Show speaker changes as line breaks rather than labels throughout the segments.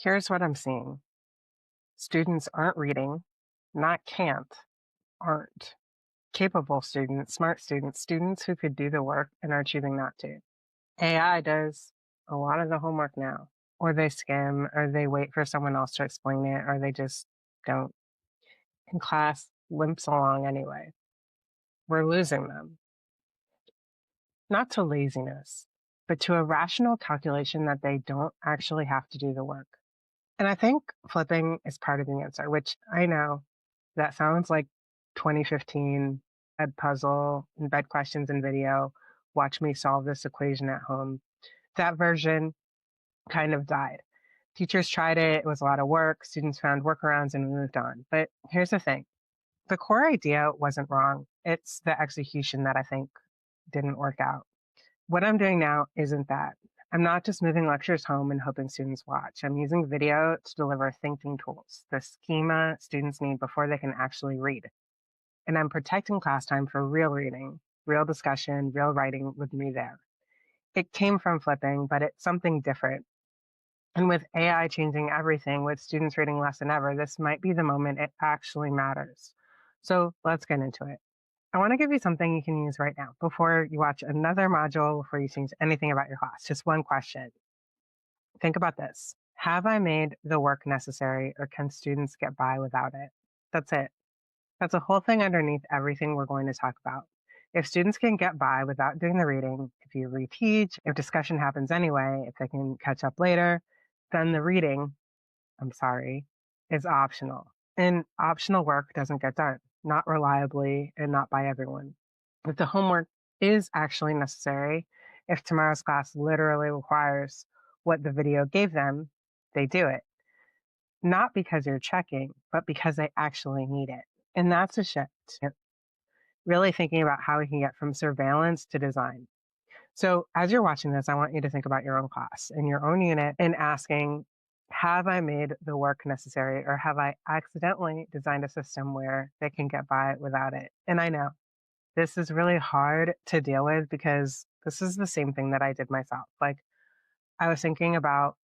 Here's what I'm seeing. Students aren't reading, not can't, aren't. Capable students, smart students, students who could do the work and are choosing not to. AI does a lot of the homework now, or they skim, or they wait for someone else to explain it, or they just don't. And class limps along anyway. We're losing them, not to laziness, but to a rational calculation that they don't actually have to do the work. And I think flipping is part of the answer, which I know that sounds like 2015 ed puzzle, embed questions in video, watch me solve this equation at home. That version kind of died. Teachers tried it, it was a lot of work, students found workarounds and we moved on. But here's the thing. The core idea wasn't wrong. It's the execution that I think didn't work out. What I'm doing now isn't that. I'm not just moving lectures home and hoping students watch. I'm using video to deliver thinking tools, the schema students need before they can actually read. And I'm protecting class time for real reading, real discussion, real writing with me there. It came from flipping, but it's something different. And with AI changing everything, with students reading less than ever, this might be the moment it actually matters. So let's get into it. I want to give you something you can use right now before you watch another module, before you change anything about your class. Just one question. Think about this. Have I made the work necessary or can students get by without it? That's it. That's a whole thing underneath everything we're going to talk about. If students can get by without doing the reading, if you reteach, if discussion happens anyway, if they can catch up later, then the reading, I'm sorry, is optional. And optional work doesn't get done, not reliably and not by everyone. If the homework is actually necessary, if tomorrow's class literally requires what the video gave them, they do it. Not because you're checking, but because they actually need it. And that's a shift. Really thinking about how we can get from surveillance to design. So as you're watching this, I want you to think about your own class and your own unit and asking, have I made the work necessary or have I accidentally designed a system where they can get by without it? And I know this is really hard to deal with because this is the same thing that I did myself. Like I was thinking about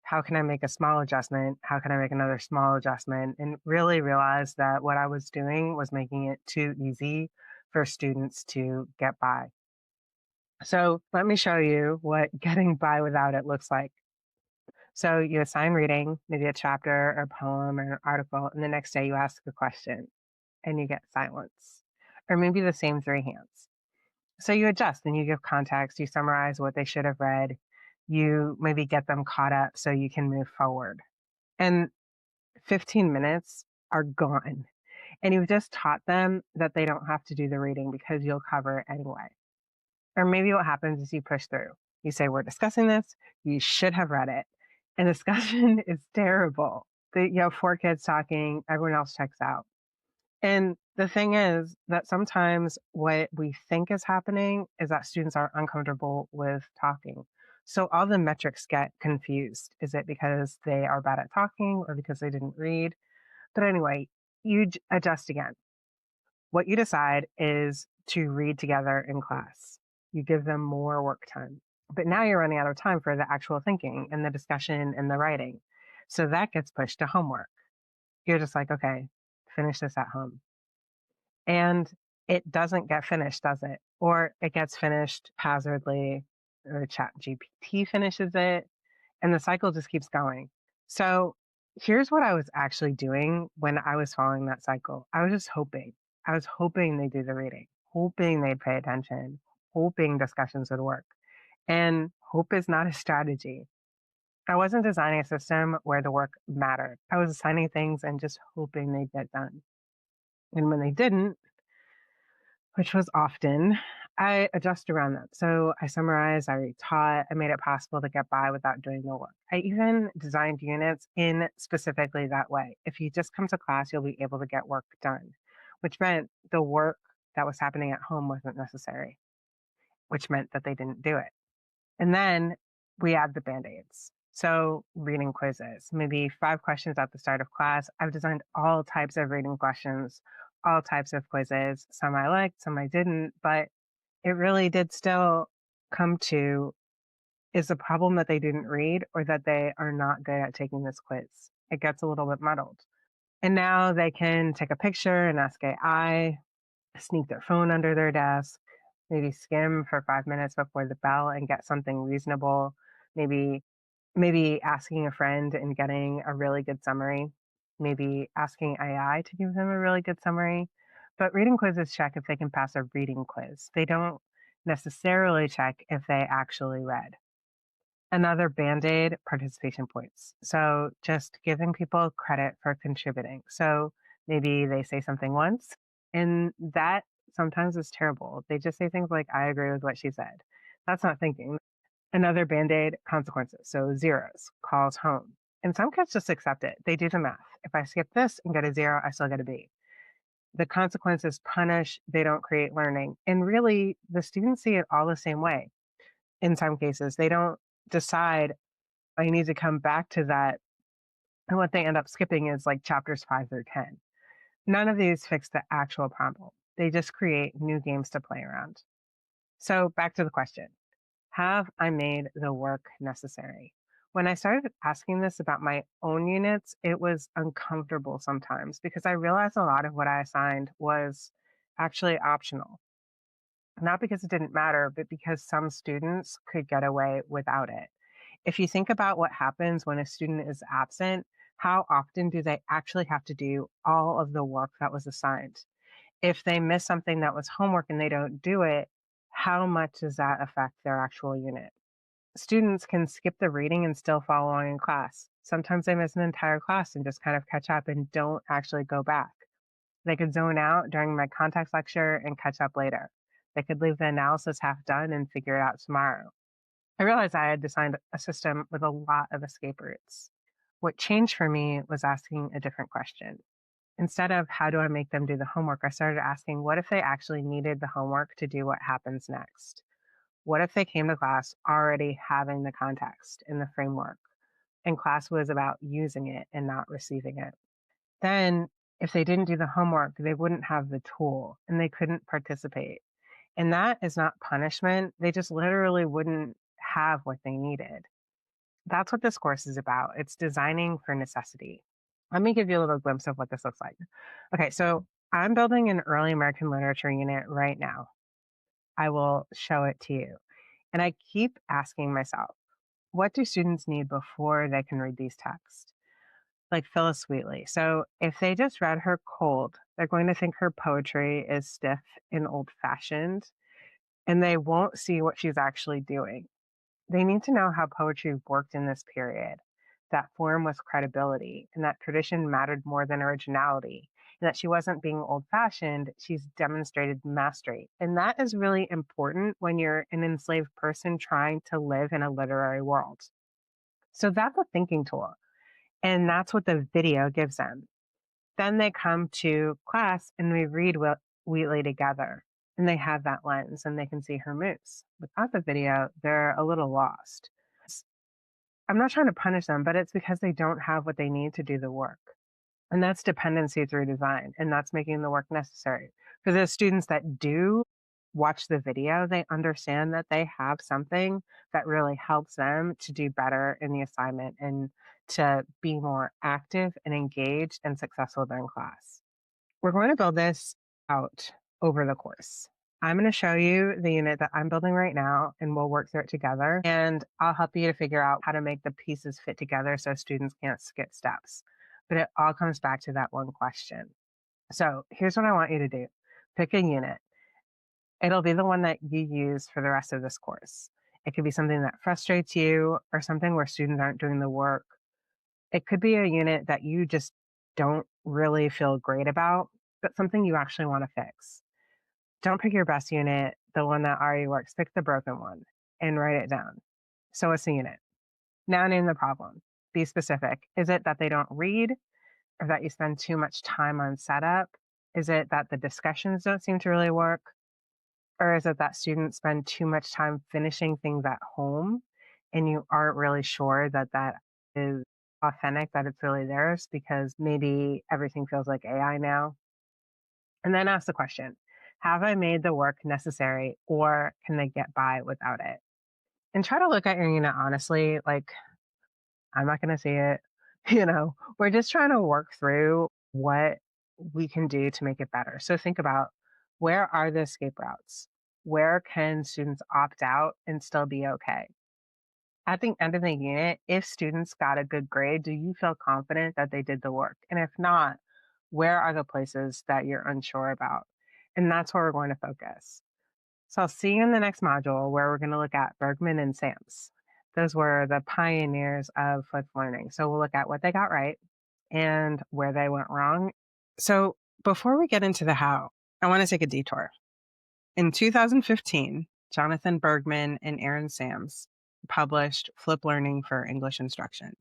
how can I make a small adjustment? How can I make another small adjustment? And really realized that what I was doing was making it too easy for students to get by. So let me show you what getting by without it looks like. So you assign reading, maybe a chapter or a poem or an article, and the next day you ask a question and you get silence, or maybe the same three hands. So you adjust and you give context, you summarize what they should have read, you maybe get them caught up so you can move forward. And 15 minutes are gone. And you've just taught them that they don't have to do the reading because you'll cover it anyway. Or maybe what happens is you push through. You say, we're discussing this. You should have read it. And discussion is terrible. You have four kids talking, everyone else checks out. And the thing is that sometimes what we think is happening is that students are uncomfortable with talking. So all the metrics get confused. Is it because they are bad at talking or because they didn't read? But anyway, you adjust again. What you decide is to read together in class. You give them more work time. But now you're running out of time for the actual thinking and the discussion and the writing. So that gets pushed to homework. You're just like, okay, finish this at home. And it doesn't get finished, does it? Or it gets finished haphazardly, or ChatGPT finishes it, and the cycle just keeps going. So here's what I was actually doing when I was following that cycle. I was just hoping. I was hoping they'd do the reading, hoping they'd pay attention, hoping discussions would work. And hope is not a strategy. I wasn't designing a system where the work mattered. I was assigning things and just hoping they'd get done. And when they didn't, which was often, I adjust around that. So I summarized, I retaught, I made it possible to get by without doing the work. I even designed units in specifically that way. If you just come to class, you'll be able to get work done, which meant the work that was happening at home wasn't necessary, which meant that they didn't do it. And then we add the band-aids. So reading quizzes, maybe 5 questions at the start of class. I've designed all types of reading questions, all types of quizzes. Some I liked, some I didn't, but it really did still come to, Is the problem that they didn't read or that they are not good at taking this quiz? It gets a little bit muddled. And now they can take a picture and ask AI, sneak their phone under their desk, maybe skim for 5 minutes before the bell and get something reasonable. Maybe maybe asking a friend and getting a really good summary. Maybe asking AI to give them a really good summary. But reading quizzes check if they can pass a reading quiz. They don't necessarily check if they actually read. Another band-aid, participation points. So just giving people credit for contributing. So maybe they say something once, and that sometimes is terrible. They just say things like, I agree with what she said. That's not thinking. Another band-aid, consequences. So zeros, calls home. And some kids just accept it. They do the math. If I skip this and get a zero, I still get a B. The consequences punish, they don't create learning. And really, the students see it all the same way in some cases. They don't decide I need to come back to that. And what they end up skipping is like chapters 5 through 10. None of these fix the actual problem. They just create new games to play around. So back to the question, have I made the work necessary? When I started asking this about my own units, it was uncomfortable sometimes because I realized a lot of what I assigned was actually optional. Not because it didn't matter, but because some students could get away without it. If you think about what happens when a student is absent, how often do they actually have to do all of the work that was assigned? If they miss something that was homework and they don't do it, how much does that affect their actual unit? Students can skip the reading and still follow along in class. Sometimes they miss an entire class and just kind of catch up and don't actually go back. They could zone out during my context lecture and catch up later. They could leave the analysis half done and figure it out tomorrow. I realized I had designed a system with a lot of escape routes. What changed for me was asking a different question. Instead of how do I make them do the homework, I started asking what if they actually needed the homework to do what happens next? What if they came to class already having the context in the framework and class was about using it and not receiving it? Then, if they didn't do the homework, they wouldn't have the tool and they couldn't participate. And that is not punishment. They just literally wouldn't have what they needed. That's what this course is about. It's designing for necessity. Let me give you a little glimpse of what this looks like. Okay, so I'm building an early American literature unit right now. I will show it to you. And I keep asking myself, what do students need before they can read these texts? Like Phyllis Wheatley. So if they just read her cold, they're going to think her poetry is stiff and old fashioned, and they won't see what she's actually doing. They need to know how poetry worked in this period, that form was credibility, and that tradition mattered more than originality, and that she wasn't being old fashioned, she's demonstrated mastery. And that is really important when you're an enslaved person trying to live in a literary world. So that's a thinking tool. And that's what the video gives them. Then they come to class and we read Wheatley together. And they have that lens and they can see her moves. Without the video, they're a little lost. I'm not trying to punish them, but it's because they don't have what they need to do the work. And that's dependency through design. And that's making the work necessary. For the students that do watch the video, they understand that they have something that really helps them to do better in the assignment and to be more active and engaged and successful during class. We're going to build this out over the course. I'm going to show you the unit that I'm building right now, and we'll work through it together. And I'll help you to figure out how to make the pieces fit together so students can't skip steps. But it all comes back to that one question. So here's what I want you to do. Pick a unit. It'll be the one that you use for the rest of this course. It could be something that frustrates you or something where students aren't doing the work. It could be a unit that you just don't really feel great about, but something you actually want to fix. Don't pick your best unit, the one that already works. Pick the broken one and write it down. So what's the unit? Now name the problem. Be specific. Is it that they don't read or that you spend too much time on setup? Is it that the discussions don't seem to really work? Or is it that students spend too much time finishing things at home and you aren't really sure that that is authentic, that it's really theirs because maybe everything feels like AI now? And then ask the question, have I made the work necessary or can they get by without it? and try to look at your unit honestly. Like, I'm not going to see it. We're just trying to work through what we can do to make it better. So think about, where are the escape routes? Where can students opt out and still be okay? At the end of the unit, if students got a good grade, do you feel confident that they did the work? And if not, where are the places that you're unsure about? And that's where we're going to focus. So I'll see you in the next module, where we're going to look at Bergman and Sams. Those were the pioneers of flipped learning. So we'll look at what they got right and where they went wrong. So before we get into the how, I want to take a detour. In 2015, Jonathan Bergman and Aaron Sams published Flip Learning for English Instruction.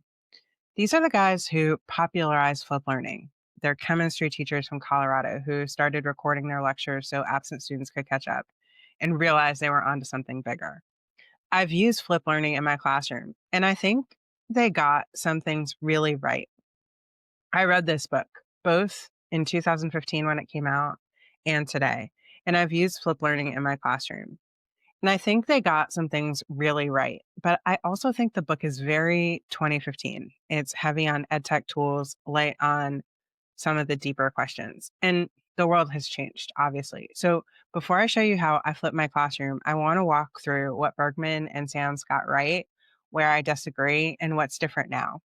These are the guys who popularized flip learning. They're chemistry teachers from Colorado who started recording their lectures so absent students could catch up and realize they were onto something bigger. I've used flip learning in my classroom, and I think they got some things really right. I read this book both in 2015 when it came out and today, and I've used flip learning in my classroom. And I think they got some things really right. But I also think the book is very 2015. It's heavy on ed tech tools, light on some of the deeper questions. And the world has changed, obviously. So before I show you how I flip my classroom, I want to walk through what Bergman and Sams got right, where I disagree, and what's different now.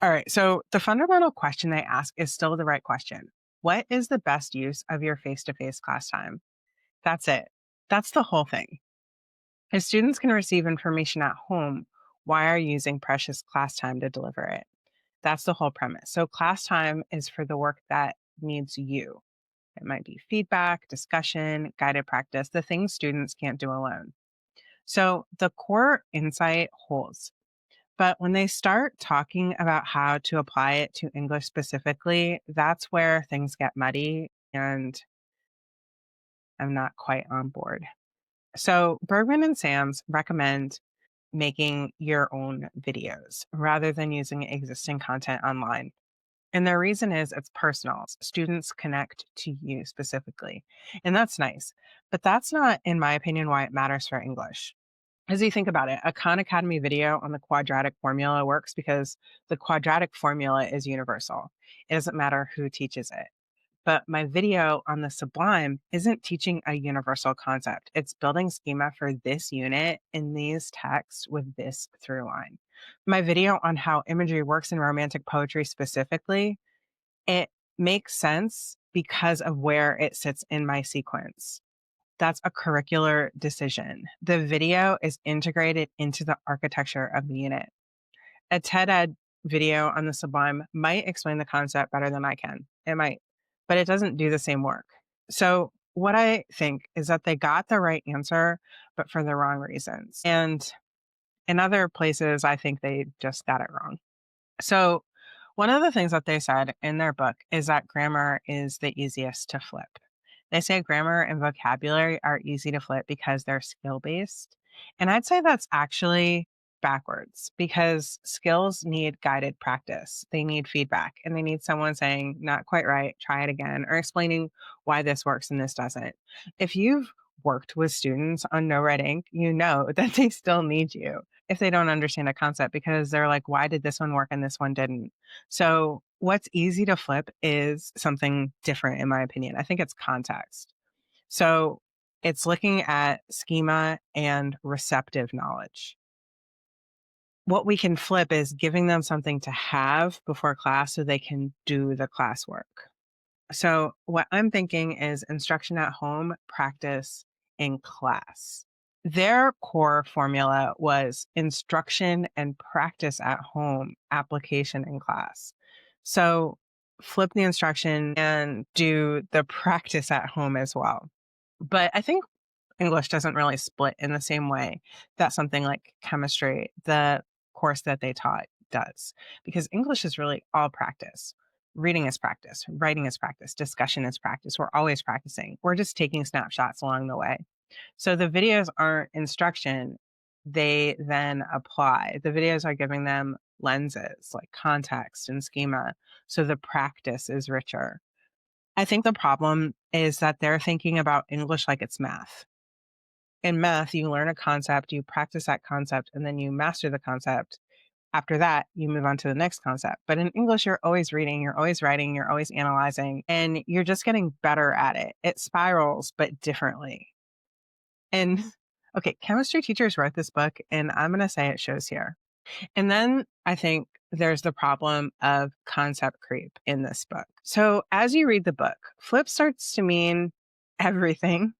All right. So the fundamental question they ask is still the right question. What is the best use of your face-to-face class time? That's it. That's the whole thing. If students can receive information at home, why are you using precious class time to deliver it? That's the whole premise. So class time is for the work that needs you. It might be feedback, discussion, guided practice, the things students can't do alone. So the core insight holds. But when they start talking about how to apply it to English specifically, that's where things get muddy, and I'm not quite on board. So Bergman and Sams recommend making your own videos rather than using existing content online. And the reason is it's personal. Students connect to you specifically. And that's nice. But that's not, in my opinion, why it matters for English. As you think about it, a Khan Academy video on the quadratic formula works because the quadratic formula is universal. It doesn't matter who teaches it. But my video on the Sublime isn't teaching a universal concept. It's building schema for this unit in these texts with this through line. My video on how imagery works in romantic poetry specifically, it makes sense because of where it sits in my sequence. That's a curricular decision. The video is integrated into the architecture of the unit. A TED Ed video on the Sublime might explain the concept better than I can. It might, but it doesn't do the same work. So what I think is that they got the right answer, but for the wrong reasons. And in other places, I think they just got it wrong. So one of the things that they said in their book is that grammar is the easiest to flip. They say grammar and vocabulary are easy to flip because they're skill-based. And I'd say that's actually backwards, because skills need guided practice. They need feedback, and they need someone saying, not quite right, try it again, or explaining why this works and this doesn't. If you've worked with students on No Red Ink, you know that they still need you if they don't understand a concept, because they're like, why did this one work and this one didn't? So what's easy to flip is something different, in my opinion. I think it's context. So it's looking at schema and receptive knowledge. What we can flip is giving them something to have before class so they can do the classwork. So what I'm thinking is instruction at home, practice in class. Their core formula was instruction and practice at home, application in class. So flip the instruction and do the practice at home as well. But I think English doesn't really split in the same way that something like chemistry, the course that they taught, does, because English is really all practice. Reading is practice, writing is practice, discussion is practice. We're always practicing. We're just taking snapshots along the way. So the videos aren't instruction, they then apply. The videos are giving them lenses like context and schema. So the practice is richer. I think the problem is that they're thinking about English like it's math. In math, you learn a concept, you practice that concept, and then you master the concept. After that, you move on to the next concept. But in English, you're always reading, you're always writing, you're always analyzing, and you're just getting better at it. It spirals, but differently. And okay, chemistry teachers wrote this book, and I'm going to say it shows here. And then I think there's the problem of concept creep in this book. So as you read the book, flip starts to mean everything.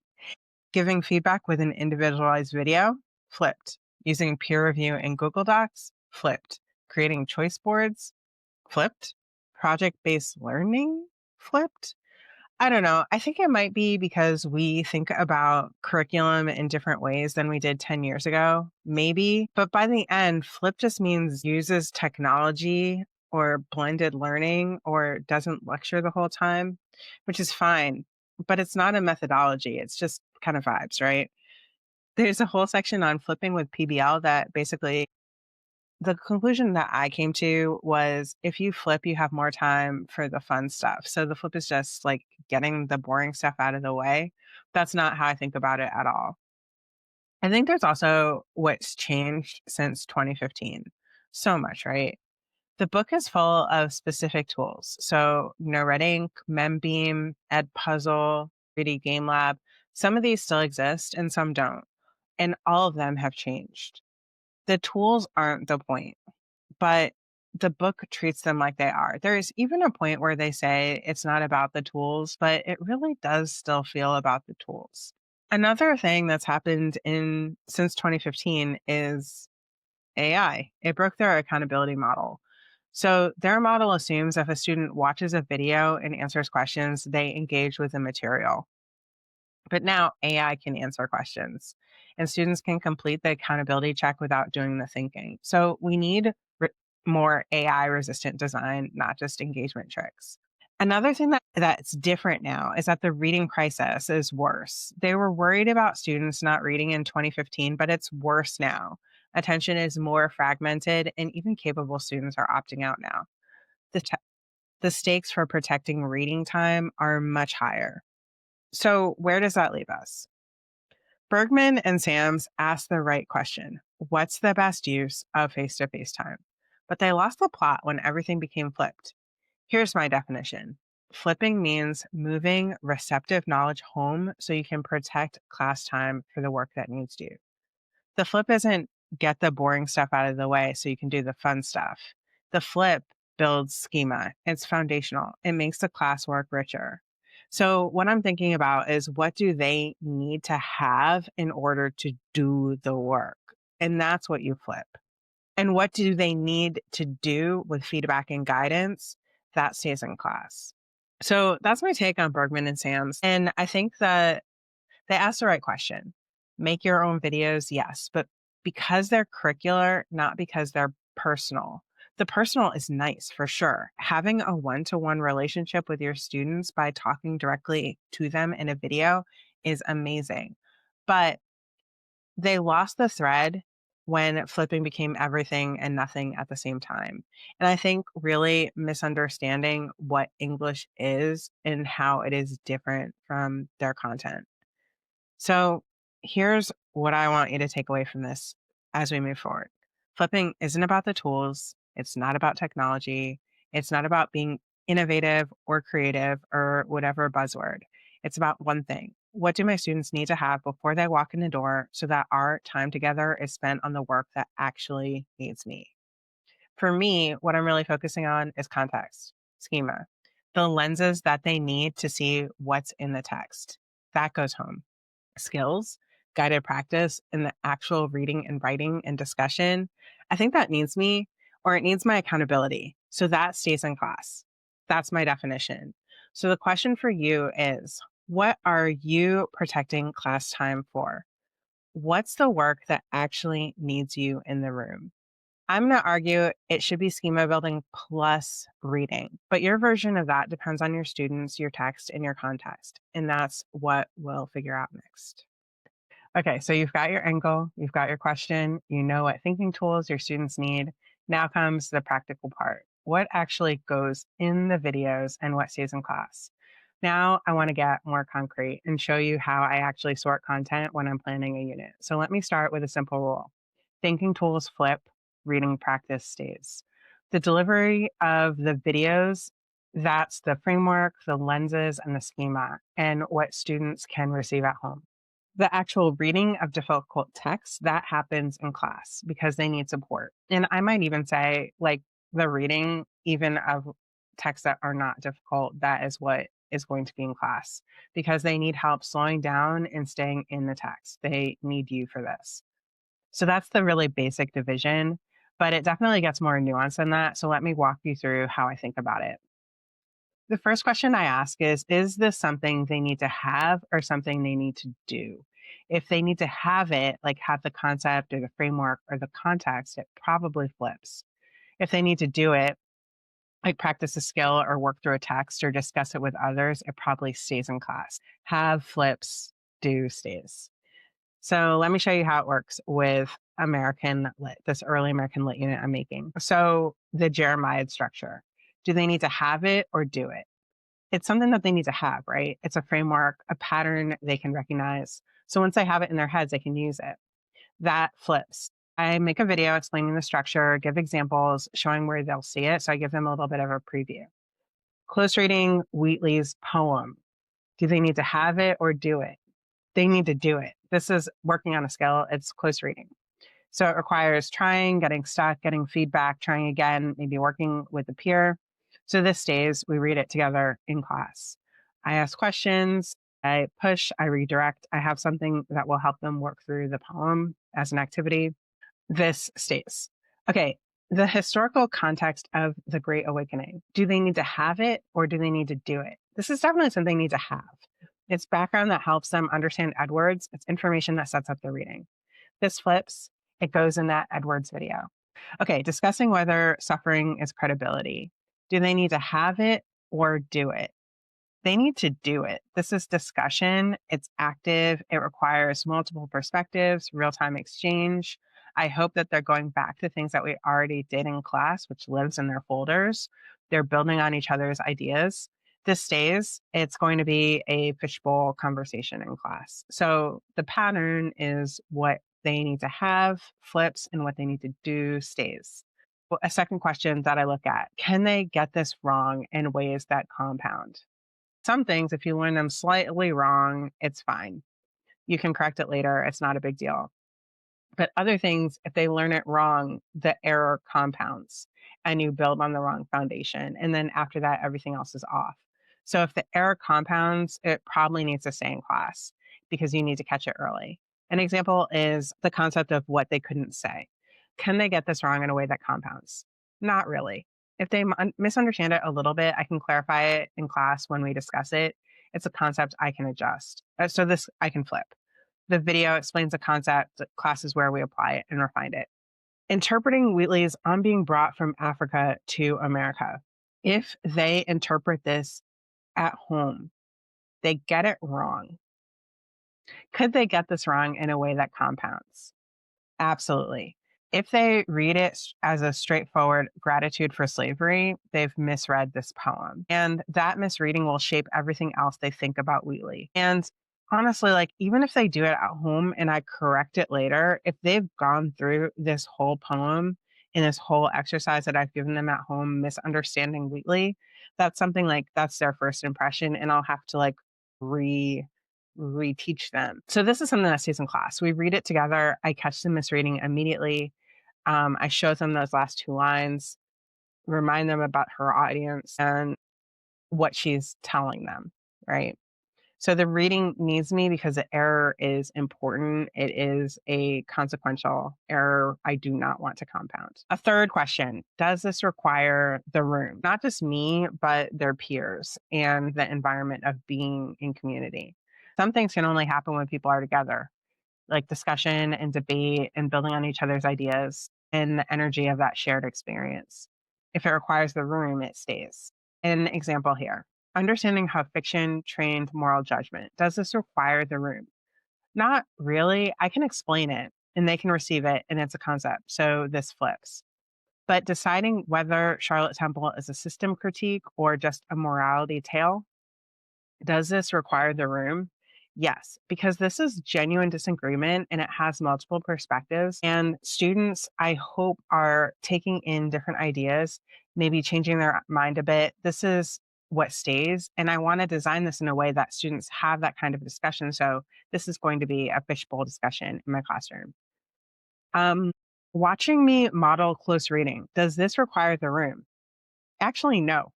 Giving feedback with an individualized video, flipped. Using peer review in Google Docs, flipped. Creating choice boards, flipped. Project-based learning, flipped. I don't know. I think it might be because we think about curriculum in different ways than we did 10 years ago, maybe. But by the end, flip just means uses technology or blended learning or doesn't lecture the whole time, which is fine. But it's not a methodology. It's just kind of vibes, right? There's a whole section on flipping with PBL that basically the conclusion that I came to was if you flip, you have more time for the fun stuff. So the flip is just like getting the boring stuff out of the way. That's not how I think about it at all. I think there's also what's changed since 2015. So much, right? The book is full of specific tools. So, Red Ink, Membeam, Edpuzzle, 3D Game Lab. Some of these still exist and some don't. And all of them have changed. The tools aren't the point, but the book treats them like they are. There's even a point where they say it's not about the tools, but it really does still feel about the tools. Another thing that's happened in since 2015 is AI. It broke their accountability model. So their model assumes if a student watches a video and answers questions, they engage with the material. But now AI can answer questions and students can complete the accountability check without doing the thinking. So we need more AI resistant design, not just engagement tricks. Another thing that's different now is that the reading crisis is worse. They were worried about students not reading in 2015, but it's worse now. Attention is more fragmented, and even capable students are opting out now. The, te- the stakes for protecting reading time are much higher. So, where does that leave us? Bergman and Sams asked the right question. What's the best use of face-to-face time? But they lost the plot when everything became flipped. Here's my definition. Flipping means moving receptive knowledge home so you can protect class time for the work that needs to. The flip isn't get the boring stuff out of the way so you can do the fun stuff. The flip builds schema. It's foundational. It makes the classwork richer. So what I'm thinking about is what do they need to have in order to do the work? And that's what you flip. And what do they need to do with feedback and guidance? That stays in class. So that's my take on Bergman and Sams. And I think that they asked the right question. Make your own videos, yes, but because they're curricular, not because they're personal. The personal is nice for sure. Having a one-to-one relationship with your students by talking directly to them in a video is amazing. But they lost the thread when flipping became everything and nothing at the same time. And I think really misunderstanding what English is and how it is different from their content. So here's what I want you to take away from this as we move forward. Flipping isn't about the tools. It's not about technology. It's not about being innovative or creative or whatever buzzword. It's about one thing. What do my students need to have before they walk in the door so that our time together is spent on the work that actually needs me? For me, what I'm really focusing on is context, schema, the lenses that they need to see what's in the text. That goes home. Skills, guided practice, and the actual reading and writing and discussion, I think that needs me or it needs my accountability. So that stays in class. That's my definition. So the question for you is what are you protecting class time for? What's the work that actually needs you in the room? I'm going to argue it should be schema building plus reading, but your version of that depends on your students, your text, and your context. And that's what we'll figure out next. Okay, so you've got your end goal, you've got your question, you know what thinking tools your students need. Now comes the practical part. What actually goes in the videos and what stays in class? Now I want to get more concrete and show you how I actually sort content when I'm planning a unit. So let me start with a simple rule. Thinking tools flip, reading practice stays. The delivery of the videos, that's the framework, the lenses, and the schema, and what students can receive at home. The actual reading of difficult text, that happens in class because they need support. And I might even say, like, the reading, even of texts that are not difficult, that is what is going to be in class because they need help slowing down and staying in the text. They need you for this. So that's the really basic division, but it definitely gets more nuanced than that. So let me walk you through how I think about it. The first question I ask is this something they need to have or something they need to do? If they need to have it, like have the concept or the framework or the context, it probably flips. If they need to do it, like practice a skill or work through a text or discuss it with others, it probably stays in class. Have flips, do stays. So let me show you how it works with American Lit, this early American Lit unit I'm making. So the Jeremiad structure. Do they need to have it or do it? It's something that they need to have, right? It's a framework, a pattern they can recognize. So once they have it in their heads, they can use it. That flips. I make a video explaining the structure, give examples, showing where they'll see it. So I give them a little bit of a preview. Close reading Wheatley's poem. Do they need to have it or do it? They need to do it. This is working on a skill. It's close reading. So it requires trying, getting stuck, getting feedback, trying again, maybe working with a peer. So this stays, we read it together in class. I ask questions, I push, I redirect. I have something that will help them work through the poem as an activity. This stays. Okay, the historical context of the Great Awakening. Do they need to have it or do they need to do it? This is definitely something they need to have. It's background that helps them understand Edwards. It's information that sets up the reading. This flips, it goes in that Edwards video. Okay, discussing whether suffering is credibility. Do they need to have it or do it? They need to do it. This is discussion. It's active. It requires multiple perspectives, real time exchange. I hope that they're going back to things that we already did in class, which lives in their folders. They're building on each other's ideas. This stays. It's going to be a fishbowl conversation in class. So the pattern is what they need to have, flips, and what they need to do stays. A second question that I look at, can they get this wrong in ways that compound? Some things, if you learn them slightly wrong, it's fine. You can correct it later. It's not a big deal. But other things, if they learn it wrong, the error compounds and you build on the wrong foundation. And then after that, everything else is off. So if the error compounds, it probably needs to stay in class because you need to catch it early. An example is the concept of what they couldn't say. Can they get this wrong in a way that compounds? Not really. If they misunderstand it a little bit, I can clarify it in class when we discuss it. It's a concept I can adjust. So this I can flip. The video explains the concept, class is where we apply it and refine it. Interpreting Wheatley's On Being Brought from Africa to America. If they interpret this at home, they get it wrong. Could they get this wrong in a way that compounds? Absolutely. If they read it as a straightforward gratitude for slavery, they've misread this poem. And that misreading will shape everything else they think about Wheatley. And honestly, like even if they do it at home and I correct it later, if they've gone through this whole poem and this whole exercise that I've given them at home, misunderstanding Wheatley, that's something like that's their first impression. And I'll have to like reteach them. So this is something that stays in class. We read it together. I catch the misreading immediately. I show them those last two lines, remind them about her audience and what she's telling them, right? So the reading needs me because the error is important. It is a consequential error I do not want to compound. A third question, does this require the room? Not just me, but their peers and the environment of being in community. Some things can only happen when people are together, like discussion and debate and building on each other's ideas and the energy of that shared experience. If it requires the room, it stays. An example here. Understanding how fiction trained moral judgment. Does this require the room? Not really. I can explain it and they can receive it and it's a concept. So this flips. But deciding whether Charlotte Temple is a system critique or just a morality tale, Does this require the room? Yes, because this is genuine disagreement and it has multiple perspectives. And students, I hope, are taking in different ideas, maybe changing their mind a bit. This is what stays. And I want to design this in a way that students have that kind of discussion. So this is going to be a fishbowl discussion in my classroom. Um, Watching me model close reading, does this require the room? Actually, no.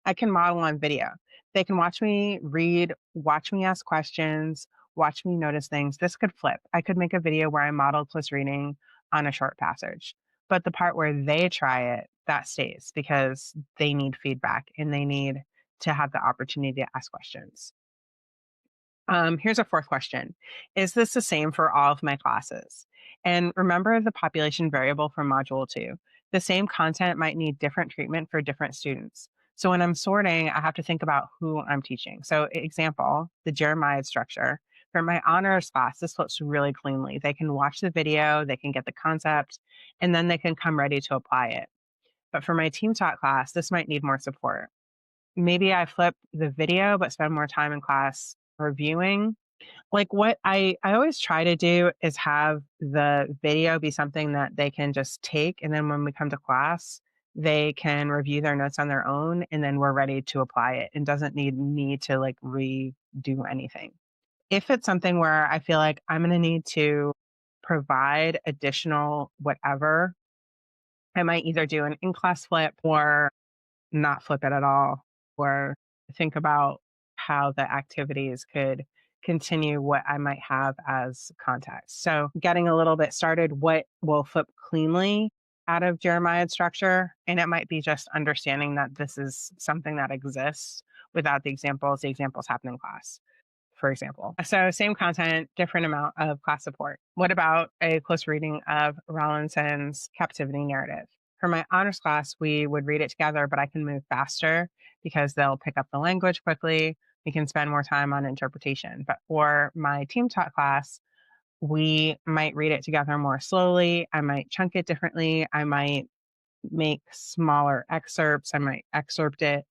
I can model on video. They can watch me read, watch me ask questions, watch me notice things. This could flip. I could make a video where I model close reading on a short passage. But the part where they try it, that stays because they need feedback and they need to have the opportunity to ask questions. Here's a fourth question. Is this the same for all of my classes? And remember the population variable from module 2. The same content might need different treatment for different students. So when I'm sorting, I have to think about who I'm teaching. So example, the Jeremiah structure. For my honors class, this looks really cleanly. They can watch the video, they can get the concept, and then they can come ready to apply it. But for my team taught class, this might need more support. Maybe I flip the video, but spend more time in class reviewing. Like, what I always try to do is have the video be something that they can just take, and then when we come to class, they can review their notes on their own, and then we're ready to apply it and doesn't need me to, like, redo anything. If it's something where I feel like I'm gonna need to provide additional whatever, I might either do an in-class flip or not flip it at all, or think about how the activities could continue what I might have as context. So, getting a little bit started, what will flip cleanly out of Jeremiah's structure? And it might be just understanding that this is something that exists without the examples happen in class, for example. So, same content, different amount of class support. What about a close reading of Rawlinson's captivity narrative? For my honors class, we would read it together, but I can move faster because they'll pick up the language quickly. We can spend more time on interpretation. But for my team taught class, we might read it together more slowly. I might chunk it differently. I might make smaller excerpts. I might excerpt it.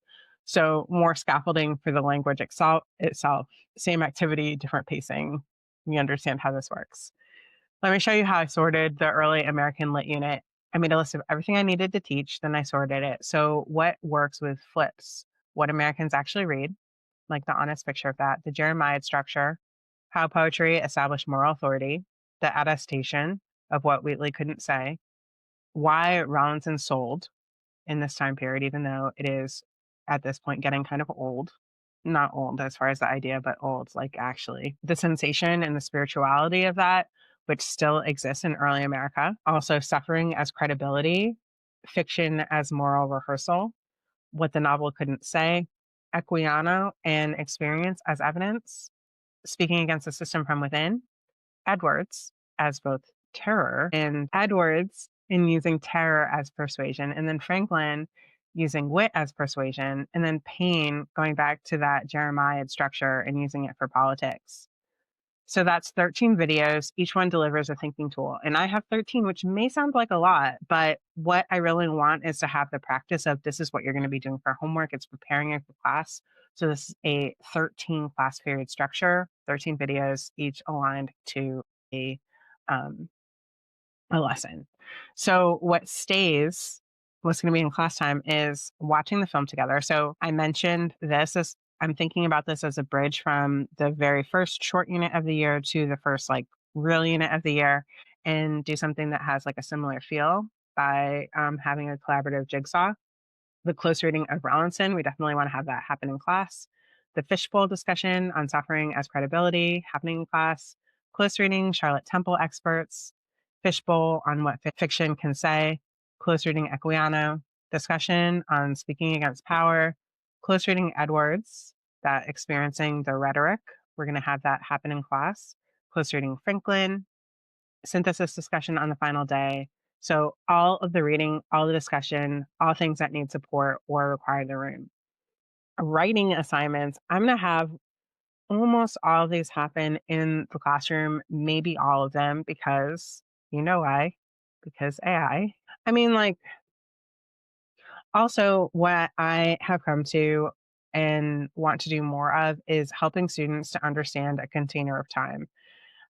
So more scaffolding for the language itself. Same activity, different pacing. You understand how this works. Let me show you how I sorted the early American Lit unit. I made a list of everything I needed to teach, then I sorted it. So what works with flips? What Americans actually read, like the honest picture of that, the Jeremiah structure, how poetry established moral authority, the attestation of what Wheatley couldn't say, why Rawlinson sold in this time period, even though it is at this point getting kind of old. Not old as far as the idea, but old, like actually the sensation and the spirituality of that, which still exists in early America. Also, suffering as credibility, fiction as moral rehearsal, what the novel couldn't say, Equiano and experience as evidence, speaking against the system from within, Edwards as both terror and Edwards in using terror as persuasion, and then Franklin using wit as persuasion, and then Paine going back to that Jeremiah structure and using it for politics. So that's 13 videos. Each one delivers a thinking tool. And I have 13, which may sound like a lot, but what I really want is to have the practice of this is what you're going to be doing for homework. It's preparing you for class. So this is a 13 class period structure, 13 videos, each aligned to a um, a lesson. So what stays, what's going to be in class time is watching the film together. So I mentioned this as I'm thinking about this as a bridge from the very first short unit of the year to the first like real unit of the year and do something that has like a similar feel by having a collaborative jigsaw. The close reading of Rawlinson, we definitely want to have that happen in class. The fishbowl discussion on suffering as credibility happening in class. Close reading Charlotte Temple experts. Fishbowl on what fiction can say. Close reading Equiano. Discussion on speaking against power. Close reading Edwards, that experiencing the rhetoric. We're going to have that happen in class. Close reading Franklin. Synthesis discussion on the final day. So all of the reading, all the discussion, all things that need support or require the room. Writing assignments, I'm going to have almost all of these happen in the classroom, maybe all of them because you know why? Because AI. I mean, like, also what I have come to and want to do more of is helping students to understand a container of time.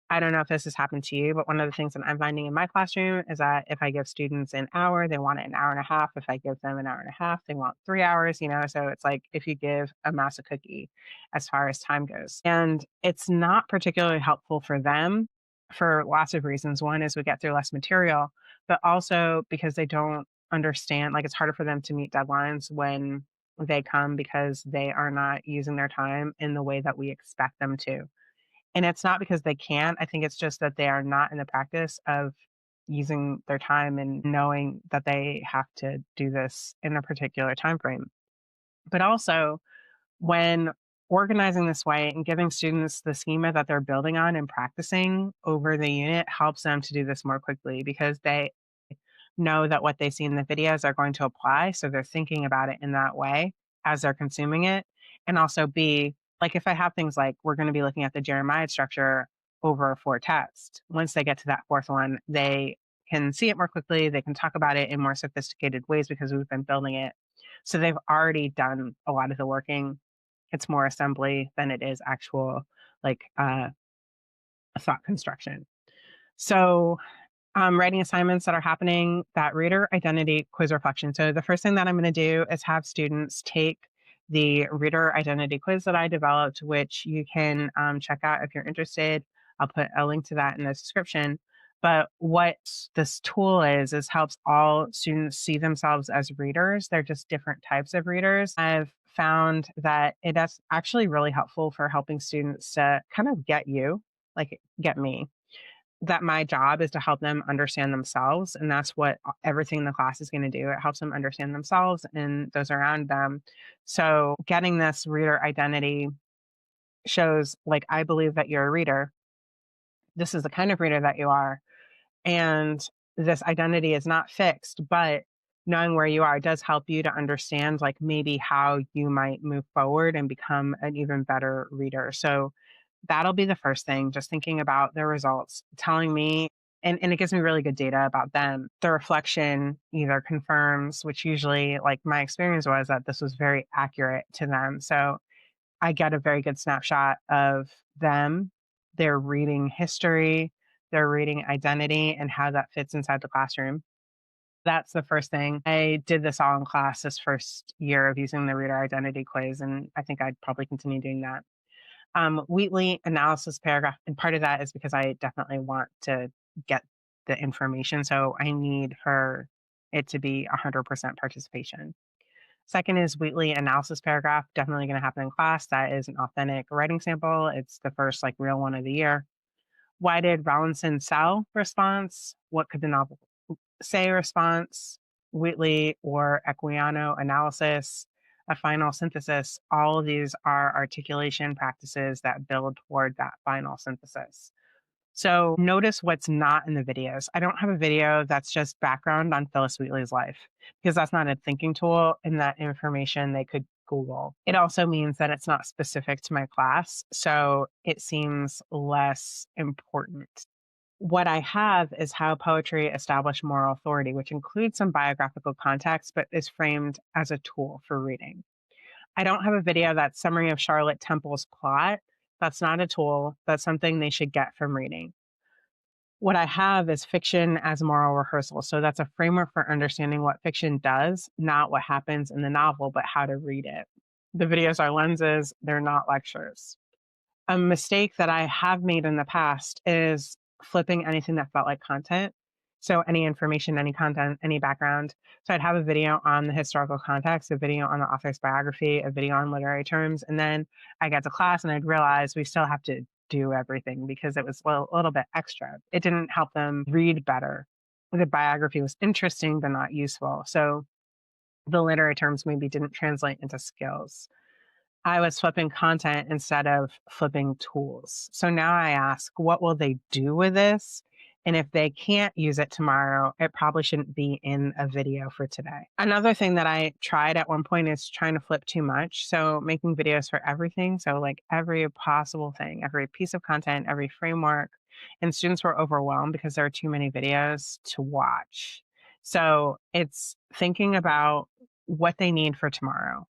I don't know if this has happened to you, but one of the things that I'm finding in my classroom is that if I give students an hour, they want it an hour and a half. If I give them an hour and a half, they want 3 hours, So it's like if you give a mouse a cookie as far as time goes. And it's not particularly helpful for them for lots of reasons. One is we get through less material, but also because they don't understand, like it's harder for them to meet deadlines when they come because they are not using their time in the way that we expect them to. And it's not because they can't. I think it's just that they are not in the practice of using their time and knowing that they have to do this in a particular time frame. But also, when organizing this way and giving students the schema that they're building on and practicing over the unit helps them to do this more quickly because they know that what they see in the videos are going to apply. So they're thinking about it in that way as they're consuming it. And also, B, like if I have things like we're going to be looking at the Jeremiah structure over 4 tests, once they get to that fourth one, they can see it more quickly. They can talk about it in more sophisticated ways because we've been building it. So they've already done a lot of the working. It's more assembly than it is actual like thought construction. So writing assignments that are happening, that reader identity quiz reflection. So the first thing that I'm going to do is have students take the reader identity quiz that I developed, which you can check out if you're interested. I'll put a link to that in the description. But what this tool is helps all students see themselves as readers. They're just different types of readers. I've found that it is actually really helpful for helping students to kind of get you, like get me, that my job is to help them understand themselves. And that's what everything in the class is going to do. It helps them understand themselves and those around them. So getting this reader identity shows, like, I believe that you're a reader. This is the kind of reader that you are. And this identity is not fixed, but knowing where you are does help you to understand, like, maybe how you might move forward and become an even better reader. So that'll be the first thing, just thinking about their results, telling me, and it gives me really good data about them. The reflection either confirms, which usually, like my experience was that this was very accurate to them. So I get a very good snapshot of them, their reading history, their reading identity, and how that fits inside the classroom. That's the first thing. I did this all in class this first year of using the reader identity quiz, and I think I'd probably continue doing that. Wheatley analysis paragraph, and part of that is because I definitely want to get the information, so I need it to be 100% participation. Second is Wheatley analysis paragraph, definitely going to happen in class. That is an authentic writing sample. It's the first like real one of the year. Why did Rollinson sell response? What could the novel say response? Wheatley or Equiano analysis, a final synthesis. All of these are articulation practices that build toward that final synthesis. So notice what's not in the videos. I don't have a video that's just background on Phyllis Wheatley's life because that's not a thinking tool and that information they could Google. It also means that it's not specific to my class, so it seems less important. What I have is how poetry established moral authority, which includes some biographical context, but is framed as a tool for reading. I don't have a video that's summary of Charlotte Temple's plot. That's not a tool. That's something they should get from reading. What I have is fiction as moral rehearsal. So that's a framework for understanding what fiction does, not what happens in the novel, but how to read it. The videos are lenses, they're not lectures. A mistake that I have made in the past is flipping anything that felt like content. So any information, any content, any background. So I'd have a video on the historical context, a video on the author's biography, a video on literary terms, and then I get to class and I'd realize we still have to do everything because it was a little bit extra. It didn't help them read better. The biography was interesting but not useful. So the literary terms maybe didn't translate into skills. I was flipping content instead of flipping tools. So now I ask, what will they do with this? And if they can't use it tomorrow, it probably shouldn't be in a video for today. Another thing that I tried at one point is trying to flip too much. So making videos for everything. So like every possible thing, every piece of content, every framework. And students were overwhelmed because there are too many videos to watch. So it's thinking about what they need for tomorrow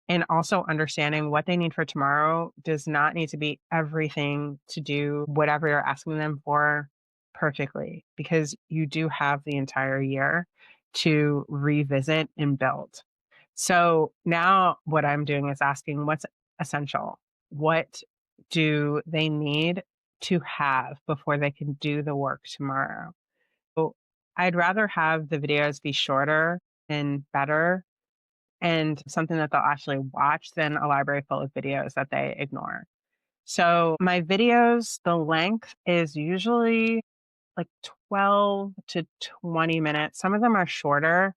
And also understanding what they need for tomorrow does not need to be everything to do whatever you're asking them for perfectly, because you do have the entire year to revisit and build. So now what I'm doing is asking what's essential? What do they need to have before they can do the work tomorrow? So I'd rather have the videos be shorter and better and something that they'll actually watch than a library full of videos that they ignore. So my videos, the length is usually like 12 to 20 minutes. Some of them are shorter,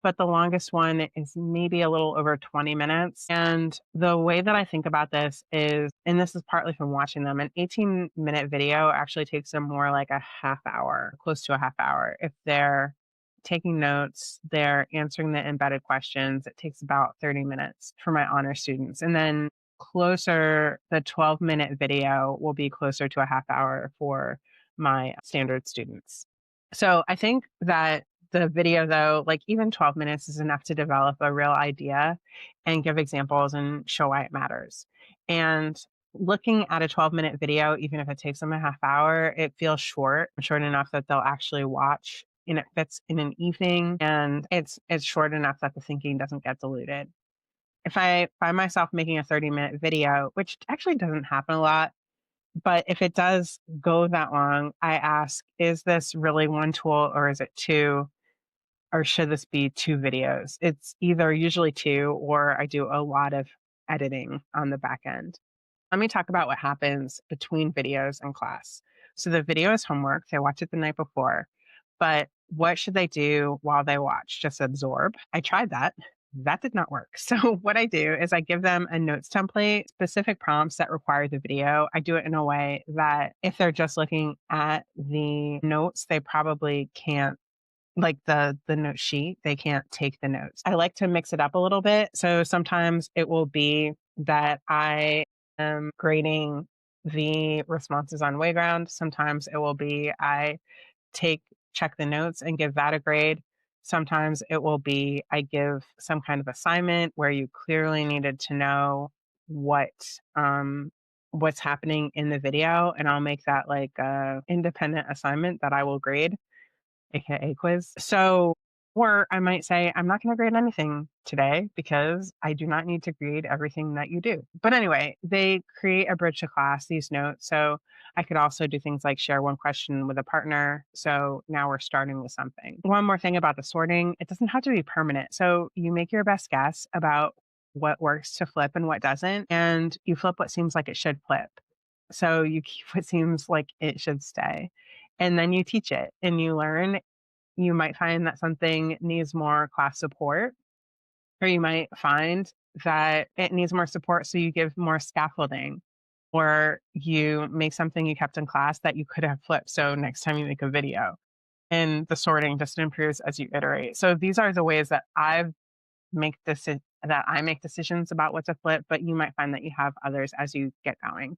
but the longest one is maybe a little over 20 minutes. And the way that I think about this is, and this is partly from watching them, an 18-minute video actually takes them more like a half hour, close to a half hour. If they're taking notes, they're answering the embedded questions, it takes about 30 minutes for my honor students. And then the 12-minute video will be closer to a half hour for my standard students. So I think that the video, though, like even 12 minutes is enough to develop a real idea and give examples and show why it matters. And looking at a 12-minute video, even if it takes them a half hour, it feels short enough that they'll actually watch, and it fits in an evening, and it's short enough that the thinking doesn't get diluted. If I find myself making a 30-minute video, which actually doesn't happen a lot, but if it does go that long, I ask, is this really one tool or is it two? Or should this be two videos? It's either usually two, or I do a lot of editing on the back end. Let me talk about what happens between videos and class. So the video is homework. They watch it the night before. But what should they do while they watch? Just absorb? I tried that. That did not work. So what I do is I give them a notes template, specific prompts that require the video. I do it in a way that if they're just looking at the notes, they probably can't, like the note sheet, they can't take the notes. I like to mix it up a little bit. So sometimes it will be that I am grading the responses on Wayground. Sometimes it will be I take check the notes and give that a grade. Sometimes it will be I give some kind of assignment where you clearly needed to know what what's happening in the video, and I'll make that like a independent assignment that I will grade, AKA quiz. So, or I might say, I'm not going to grade anything today because I do not need to grade everything that you do. But anyway, they create a bridge to class, these notes. So I could also do things like share one question with a partner. So now we're starting with something. One more thing about the sorting, it doesn't have to be permanent. So you make your best guess about what works to flip and what doesn't, and you flip what seems like it should flip. So you keep what seems like it should stay. And then you teach it and you learn. You might find that something needs more class support, or you might find that it needs more support. So you give more scaffolding, or you make something you kept in class that you could have flipped. So next time you make a video, and the sorting just improves as you iterate. So these are the ways that I make decisions about what to flip, but you might find that you have others as you get going.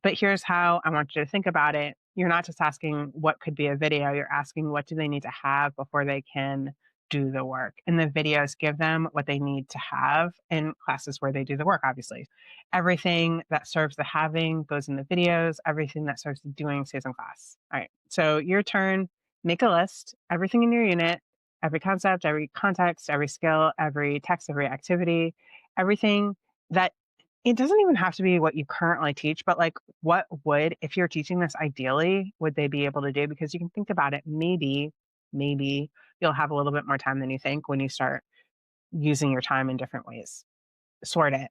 But here's how I want you to think about it. You're not just asking what could be a video, you're asking what do they need to have before they can do the work. And the videos give them what they need to have in classes where they do the work, obviously. Everything that serves the having goes in the videos, everything that serves the doing stays in class. All right, so your turn, make a list, everything in your unit, every concept, every context, every skill, every text, every activity, everything that it doesn't even have to be what you currently teach, but like what would, if you're teaching this ideally, would they be able to do? Because you can think about it, maybe you'll have a little bit more time than you think when you start using your time in different ways. Sort it.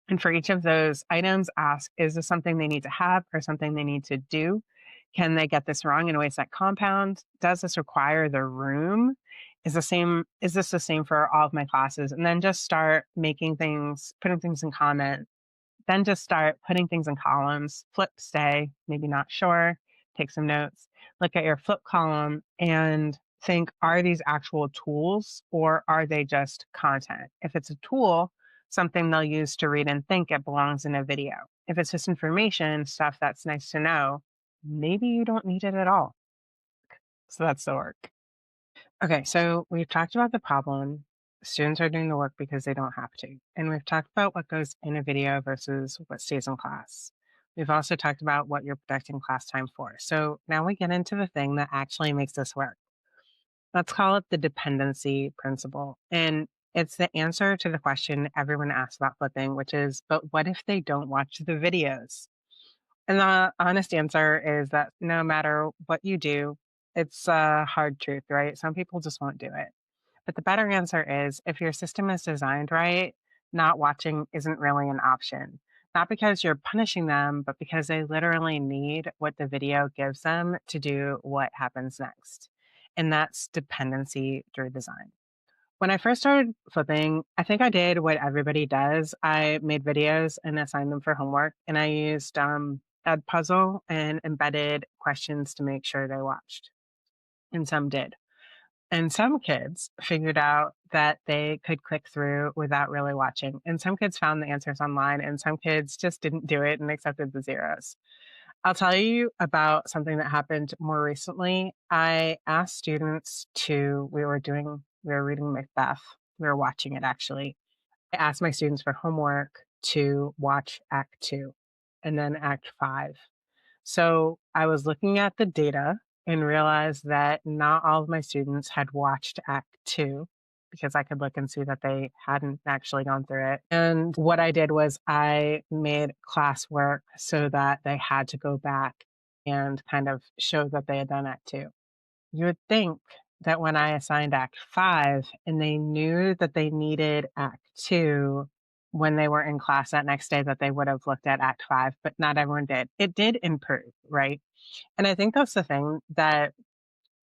And for each of those items, ask, is this something they need to have or something they need to do? Can they get this wrong in ways that compound? Does this require the room? Is this the same for all of my classes? And then just start putting things in comment, then just start putting things in columns, flip, stay, maybe not sure, take some notes, look at your flip column and think, are these actual tools or are they just content? If it's a tool, something they'll use to read and think, it belongs in a video. If it's just information, stuff that's nice to know, maybe you don't need it at all. So that's the work. Okay, so we've talked about the problem. students are doing the work because they don't have to. And we've talked about what goes in a video versus what stays in class. We've also talked about what you're protecting class time for. So now we get into the thing that actually makes this work. Let's call it the dependency principle. And it's the answer to the question everyone asks about flipping, which is, but what if they don't watch the videos? And the honest answer is that no matter what you do, it's a hard truth, right? Some people just won't do it. But the better answer is if your system is designed right, not watching isn't really an option. Not because you're punishing them, but because they literally need what the video gives them to do what happens next. And that's dependency through design. When I first started flipping, I think I did what everybody does. I made videos and assigned them for homework, and I used Edpuzzle and embedded questions to make sure they watched. And some did. And some kids figured out that they could click through without really watching. And some kids found the answers online, and some kids just didn't do it and accepted the zeros. I'll tell you about something that happened more recently. I asked students we were reading Macbeth. We were watching it actually. I asked my students for homework to watch Act Two and then Act Five. So I was looking at the data and realized that not all of my students had watched Act Two because I could look and see that they hadn't actually gone through it. And what I did was I made classwork so that they had to go back and kind of show that they had done Act Two. You would think that when I assigned Act Five and they knew that they needed Act Two when they were in class that next day, that they would have looked at Act Five, but not everyone did. It did improve, right? And I think that's the thing that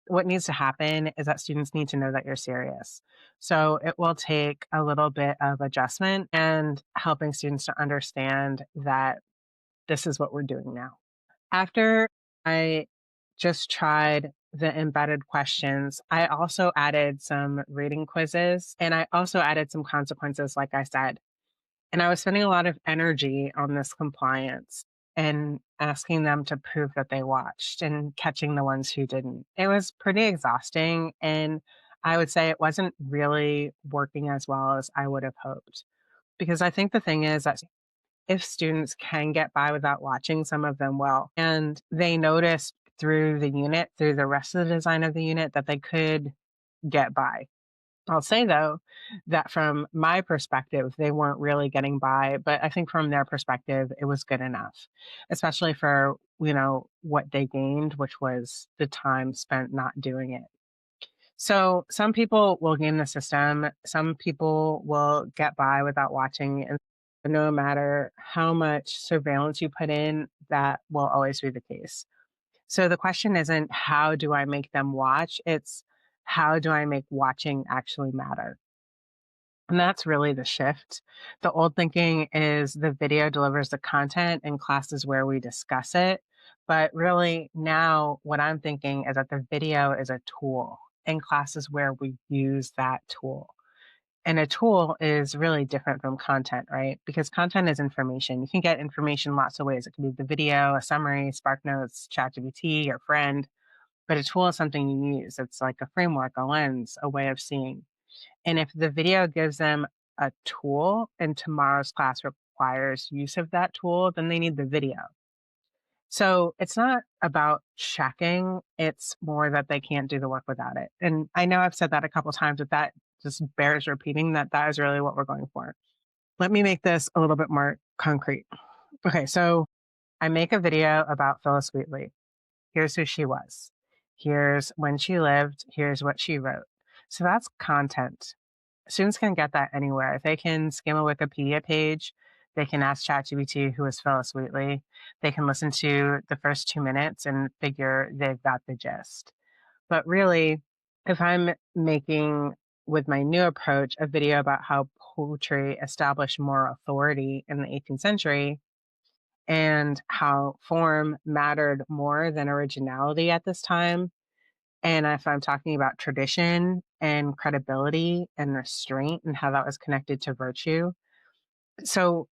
what needs to happen is that students need to know that you're serious. So it will take a little bit of adjustment and helping students to understand that this is what we're doing now. After I just tried the embedded questions, I also added some reading quizzes and I also added some consequences, like I said. And I was spending a lot of energy on this compliance and asking them to prove that they watched and catching the ones who didn't. It was pretty exhausting. And I would say it wasn't really working as well as I would have hoped. Because I think the thing is that if students can get by without watching, some of them will. And they noticed through the unit, through the rest of the design of the unit, that they could get by. I'll say though that from my perspective, they weren't really getting by, but I think from their perspective, it was good enough, especially for, what they gained, which was the time spent not doing it. So some people will game the system. Some people will get by without watching. And no matter how much surveillance you put in, that will always be the case. So the question isn't how do I make them watch? It's how do I make watching actually matter? And that's really the shift. The old thinking is the video delivers the content and class is where we discuss it. But really, now what I'm thinking is that the video is a tool and class is where we use that tool. And a tool is really different from content, right? Because content is information. You can get information lots of ways. It can be the video, a summary, Spark Notes, ChatGPT, your friend. But a tool is something you use. It's like a framework, a lens, a way of seeing. And if the video gives them a tool and tomorrow's class requires use of that tool, then they need the video. So it's not about checking, it's more that they can't do the work without it. And I know I've said that a couple times, but that just bears repeating that that is really what we're going for. Let me make this a little bit more concrete. Okay, so I make a video about Phyllis Wheatley. Here's who she was. Here's when she lived. Here's what she wrote. So that's content. Students can get that anywhere. They can skim a Wikipedia page. They can ask ChatGPT who is Phyllis Wheatley. They can listen to the first 2 minutes and figure they've got the gist. But really, if I'm making with my new approach a video about how poetry established moral authority in the 18th century and how form mattered more than originality at this time, and if I'm talking about tradition and credibility and restraint and how that was connected to virtue. So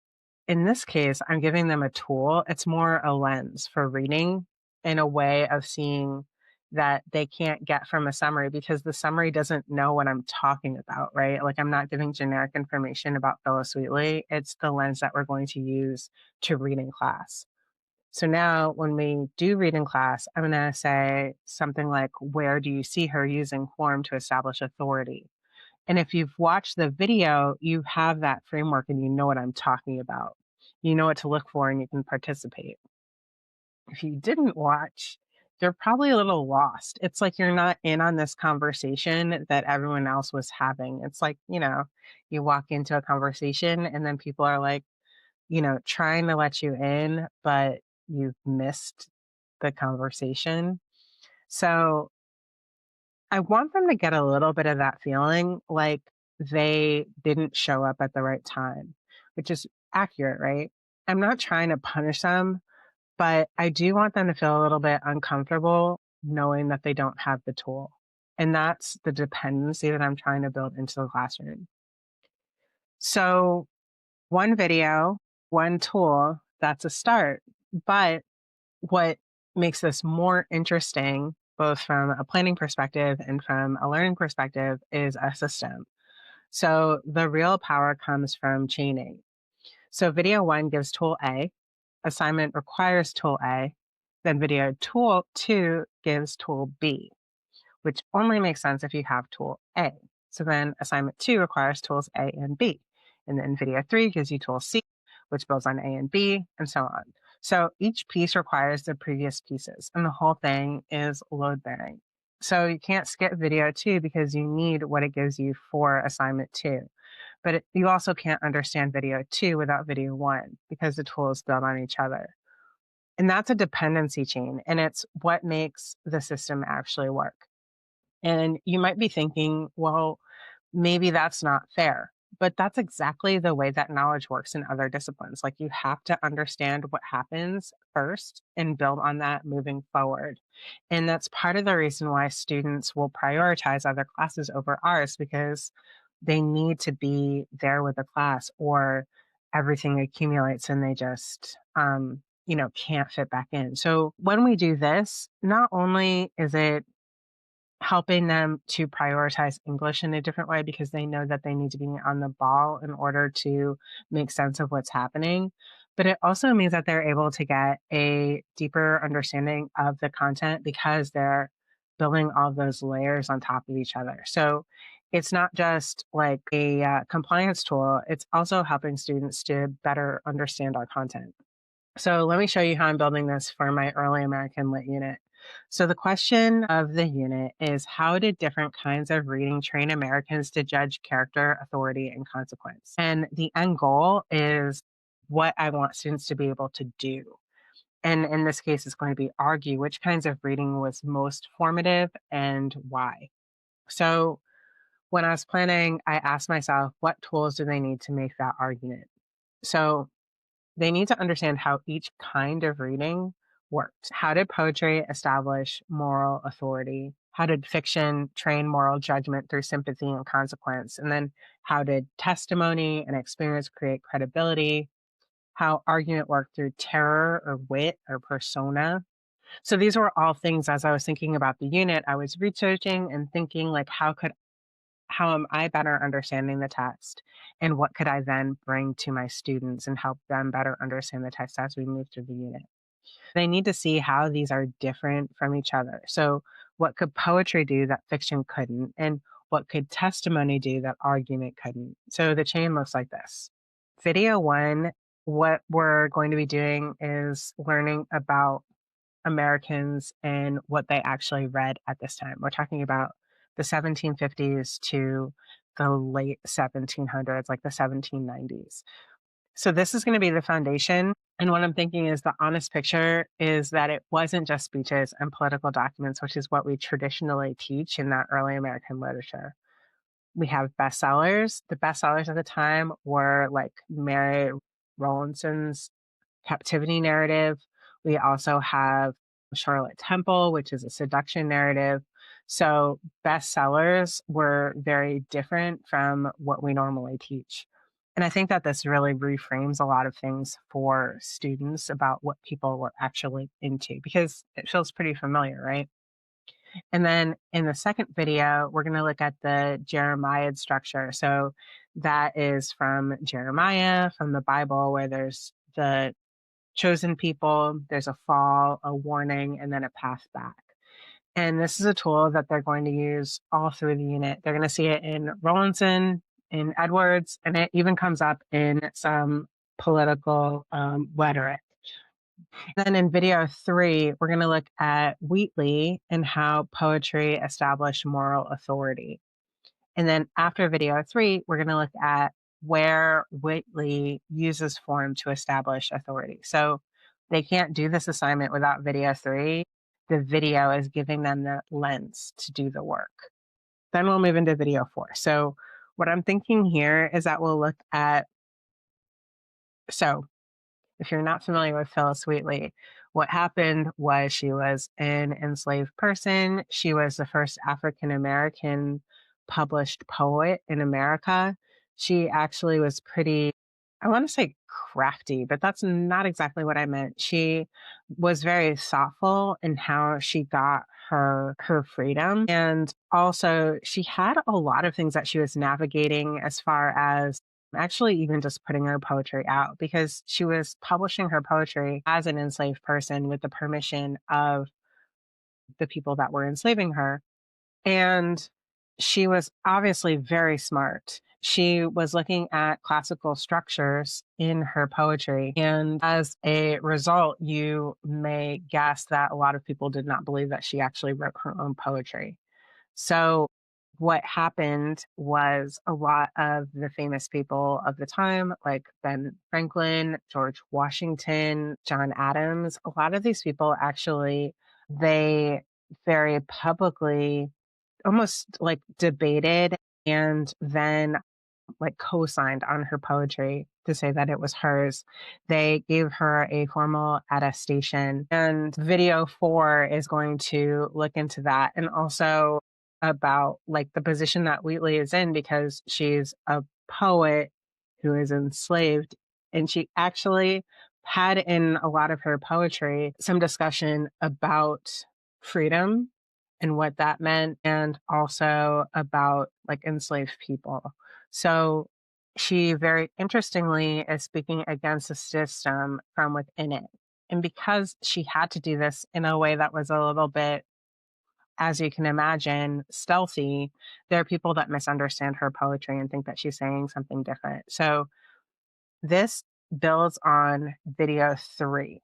in this case, I'm giving them a tool. It's more a lens for reading and a way of seeing that they can't get from a summary because the summary doesn't know what I'm talking about, right? Like I'm not giving generic information about Phyllis Wheatley. It's the lens that we're going to use to read in class. So now when we do read in class, I'm going to say something like, where do you see her using form to establish authority? And if you've watched the video, you have that framework and you know what I'm talking about. You know what to look for and you can participate. If you didn't watch, you're probably a little lost. It's like you're not in on this conversation that everyone else was having. It's like, you walk into a conversation and then people are like, trying to let you in, but you've missed the conversation. So I want them to get a little bit of that feeling like they didn't show up at the right time, which is accurate, right? I'm not trying to punish them, but I do want them to feel a little bit uncomfortable knowing that they don't have the tool. And that's the dependency that I'm trying to build into the classroom. So, one video, one tool, that's a start. But what makes this more interesting, both from a planning perspective and from a learning perspective, is a system. So, the real power comes from chaining. So, video one gives tool A, assignment requires tool A, then video tool two gives tool B, which only makes sense if you have tool A. So then assignment two requires tools A and B. And then video three gives you tool C, which builds on A and B, and so on. So each piece requires the previous pieces, and the whole thing is load bearing. So you can't skip video two because you need what it gives you for assignment two. But you also can't understand video two without video one because the tools build on each other. And that's a dependency chain, and it's what makes the system actually work. And you might be thinking, well, maybe that's not fair. But that's exactly the way that knowledge works in other disciplines. Like you have to understand what happens first and build on that moving forward. And that's part of the reason why students will prioritize other classes over ours because they need to be there with the class or everything accumulates and they just can't fit back in. So when we do this, not only is it helping them to prioritize English in a different way because they know that they need to be on the ball in order to make sense of what's happening. But it also means that they're able to get a deeper understanding of the content because they're building all those layers on top of each other. So it's not just like a compliance tool, it's also helping students to better understand our content. So let me show you how I'm building this for my early American Lit unit. So the question of the unit is how did different kinds of reading train Americans to judge character, authority, and consequence? And the end goal is what I want students to be able to do. And in this case, it's going to be argue which kinds of reading was most formative and why. So when I was planning, I asked myself, what tools do they need to make that argument? So they need to understand how each kind of reading works. How did poetry establish moral authority? How did fiction train moral judgment through sympathy and consequence? And then how did testimony and experience create credibility? How argument worked through terror or wit or persona? So these were all things as I was thinking about the unit, I was researching and thinking like how am I better understanding the text? And what could I then bring to my students and help them better understand the text as we move through the unit? They need to see how these are different from each other. So, what could poetry do that fiction couldn't? And what could testimony do that argument couldn't? So, the chain looks like this. Video one, what we're going to be doing is learning about Americans and what they actually read at this time. We're talking about the 1750s to the late 1700s, like the 1790s. So this is going to be the foundation. And what I'm thinking is the honest picture is that it wasn't just speeches and political documents, which is what we traditionally teach in that early American literature. We have bestsellers. The bestsellers at the time were like Mary Rowlandson's captivity narrative. We also have Charlotte Temple, which is a seduction narrative. So bestsellers were very different from what we normally teach. And I think that this really reframes a lot of things for students about what people were actually into because it feels pretty familiar, right? And then in the second video, we're going to look at the Jeremiah structure. So that is from Jeremiah, from the Bible, where there's the chosen people, there's a fall, a warning, and then a path back. And this is a tool that they're going to use all through the unit. They're going to see it in Rawlinson, in Edwards, and it even comes up in some political rhetoric. Then in video 3, we're going to look at Wheatley and how poetry established moral authority. And then after video 3, we're going to look at where Wheatley uses form to establish authority. So they can't do this assignment without video 3. The video is giving them the lens to do the work. Then we'll move into video 4. So what I'm thinking here is that we'll look at, so if you're not familiar with Phyllis Wheatley, what happened was she was an enslaved person. She was the first African American published poet in America. She actually was pretty, I want to say crafty, but that's not exactly what I meant. She was very thoughtful in how she got her freedom. And also she had a lot of things that she was navigating as far as actually even just putting her poetry out, because she was publishing her poetry as an enslaved person with the permission of the people that were enslaving her. And she was obviously very smart. She was looking at classical structures in her poetry. And as a result, you may guess that a lot of people did not believe that she actually wrote her own poetry. So what happened was a lot of the famous people of the time, like Ben Franklin, George Washington, John Adams, a lot of these people actually, they very publicly almost like debated and then like co-signed on her poetry to say that it was hers. They gave her a formal attestation, and video 4 is going to look into that, and also about like the position that Wheatley is in, because she's a poet who is enslaved, and she actually had in a lot of her poetry some discussion about freedom and what that meant, and also about like enslaved people. So she very interestingly is speaking against the system from within it. And because she had to do this in a way that was a little bit, as you can imagine, stealthy, there are people that misunderstand her poetry and think that she's saying something different. So this builds on video 3.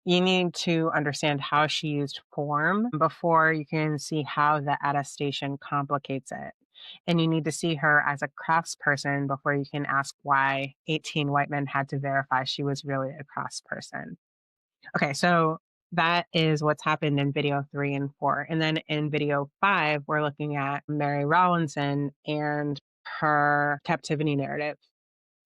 You need to understand how she used form before you can see how the attestation complicates it. And you need to see her as a craftsperson before you can ask why 18 white men had to verify she was really a craftsperson. Okay, so that is what's happened in video 3 and 4. And then in video 5, we're looking at Mary Rawlinson and her captivity narrative.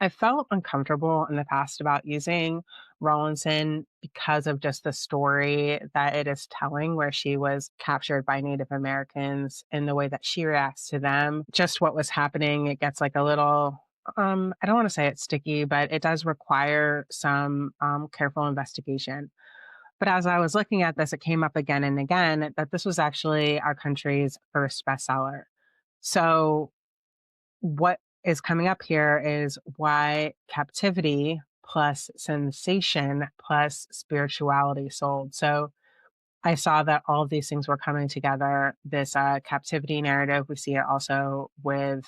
I felt uncomfortable in the past about using Rawlinson because of just the story that it is telling, where she was captured by Native Americans and the way that she reacts to them. Just what was happening, it gets like a little, I don't want to say it's sticky, but it does require some careful investigation. But as I was looking at this, it came up again and again that this was actually our country's first bestseller. So what is coming up here is why captivity plus sensation plus spirituality sold. So I saw that all of these things were coming together. This captivity narrative, we see it also with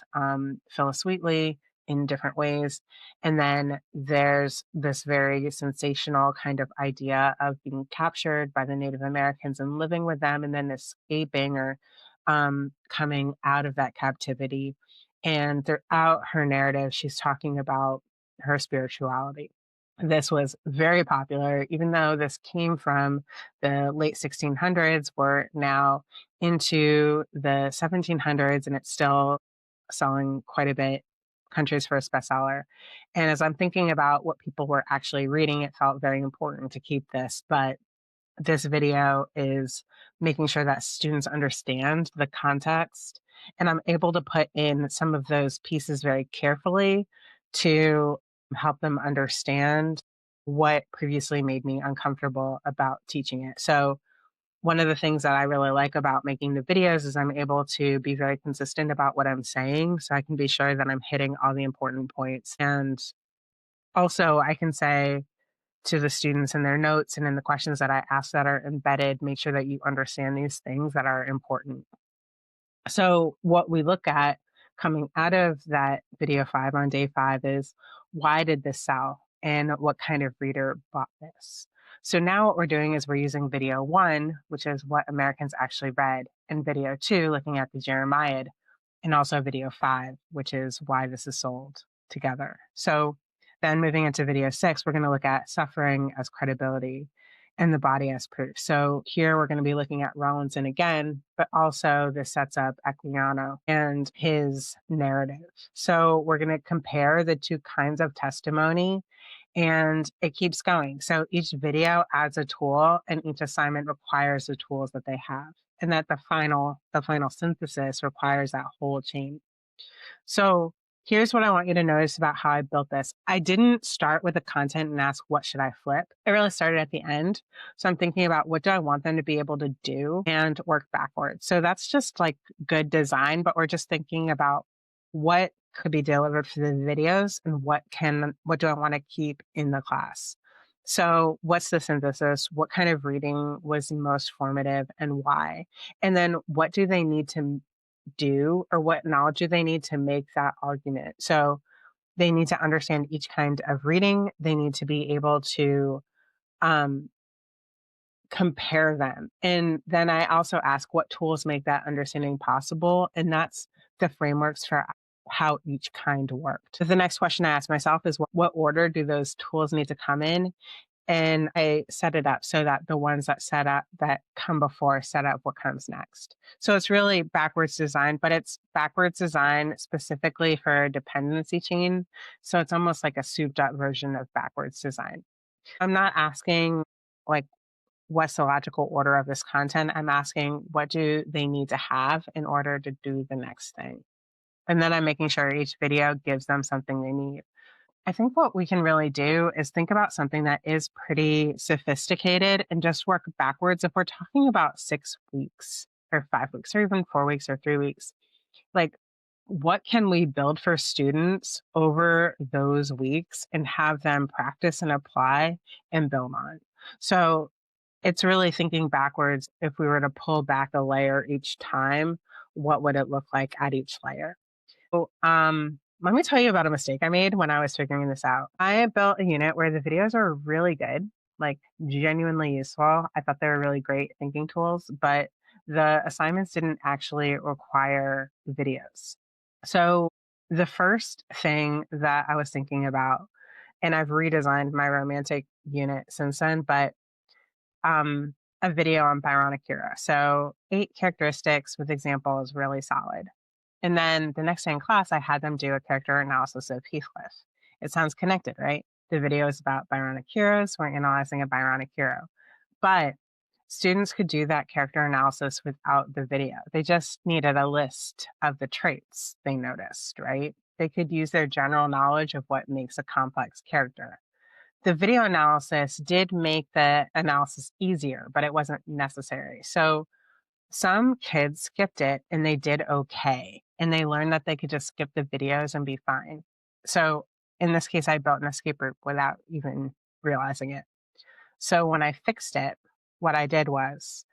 Phyllis Wheatley in different ways. And then there's this very sensational kind of idea of being captured by the Native Americans and living with them, and then escaping or coming out of that captivity. And throughout her narrative, she's talking about her spirituality. This was very popular, even though this came from the late 1600s. We're now into the 1700s, and it's still selling quite a bit. Country's first bestseller. And as I'm thinking about what people were actually reading, it felt very important to keep this. But this video is making sure that students understand the context, and I'm able to put in some of those pieces very carefully to help them understand what previously made me uncomfortable about teaching it. So one of the things that I really like about making the videos is I'm able to be very consistent about what I'm saying, so I can be sure that I'm hitting all the important points. And also, I can say to the students in their notes and in the questions that I ask that are embedded, make sure that you understand these things that are important. So, what we look at coming out of that video 5 on day 5 is why did this sell and what kind of reader bought this? So, now what we're doing is we're using video 1, which is what Americans actually read, and video 2, looking at the Jeremiad, and also video 5, which is why this is sold together. So, then moving into video 6, we're going to look at suffering as credibility and the body as proof. So here we're going to be looking at Rawlinson again, but also this sets up Equiano and his narrative. So we're going to compare the two kinds of testimony, and it keeps going. So each video adds a tool and each assignment requires the tools that they have. And that the final synthesis requires that whole chain. So here's what I want you to notice about how I built this. I didn't start with the content and ask, what should I flip? I really started at the end. So I'm thinking about what do I want them to be able to do and work backwards. So that's just like good design, but we're just thinking about what could be delivered for the videos and what do I want to keep in the class. So what's the synthesis? What kind of reading was most formative and why? And then what do they need to do, or what knowledge do they need to make that argument? So they need to understand each kind of reading. They need to be able to um, compare them. And then I also ask what tools make that understanding possible. And that's the frameworks for how each kind worked. So the next question I ask myself is what order do those tools need to come in? And I set it up so that the ones that come before set up what comes next. So it's really backwards design, but it's backwards design specifically for a dependency chain. So it's almost like a souped up version of backwards design. I'm not asking like what's the logical order of this content. I'm asking what do they need to have in order to do the next thing. And then I'm making sure each video gives them something they need. I think what we can really do is think about something that is pretty sophisticated and just work backwards. If we're talking about 6 weeks or 5 weeks or even 4 weeks or 3 weeks, like what can we build for students over those weeks and have them practice and apply and build on? So it's really thinking backwards. If we were to pull back a layer each time, what would it look like at each layer? So, let me tell you about a mistake I made when I was figuring this out. I built a unit where the videos are really good, like genuinely useful. I thought they were really great thinking tools, but the assignments didn't actually require videos. So, the first thing that I was thinking about, and I've redesigned my romantic unit since then, but a video on Byronic Hero. So, 8 characteristics with examples, really solid. And then the next day in class, I had them do a character analysis of Heathcliff. It sounds connected, right? The video is about Byronic heroes. We're analyzing a Byronic hero. But students could do that character analysis without the video. They just needed a list of the traits they noticed, right? They could use their general knowledge of what makes a complex character. The video analysis did make the analysis easier, but it wasn't necessary. So some kids skipped it and they did okay. And they learned that they could just skip the videos and be fine. So in this case, I built an escape route without even realizing it. So when I fixed it, what I did was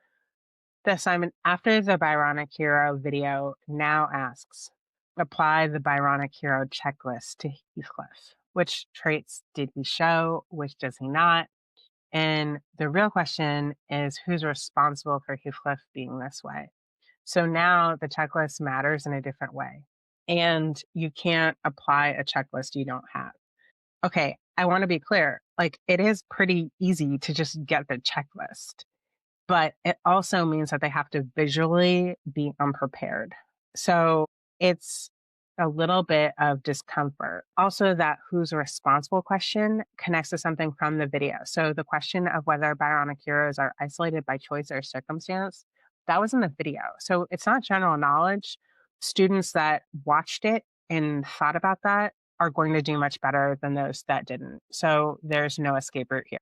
the assignment after the Byronic Hero video now asks, apply the Byronic Hero checklist to Heathcliff. Which traits did he show? Which does he not? And the real question is who's responsible for Heathcliff being this way? So now the checklist matters in a different way. And you can't apply a checklist you don't have. Okay, I want to be clear. Like it is pretty easy to just get the checklist, but it also means that they have to visually be unprepared. So it's a little bit of discomfort. Also, that who's responsible question connects to something from the video. So the question of whether Byronic heroes are isolated by choice or circumstance, that was in the video. So it's not general knowledge. Students that watched it and thought about that are going to do much better than those that didn't. So there's no escape route here.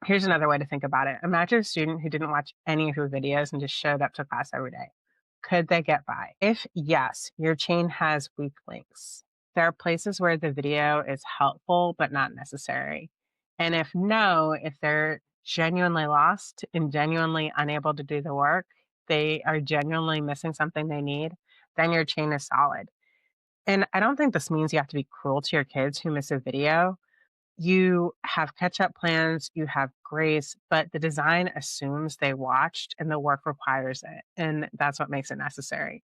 Here's another way to think about it. Imagine a student who didn't watch any of your videos and just showed up to class every day. Could they get by? If yes, your chain has weak links. There are places where the video is helpful but not necessary. And if no, if they're genuinely lost and genuinely unable to do the work, they are genuinely missing something they need, then your chain is solid. And I don't think this means you have to be cruel to your kids who miss a video. You have catch up plans, you have grace, but the design assumes they watched and the work requires it. And that's what makes it necessary.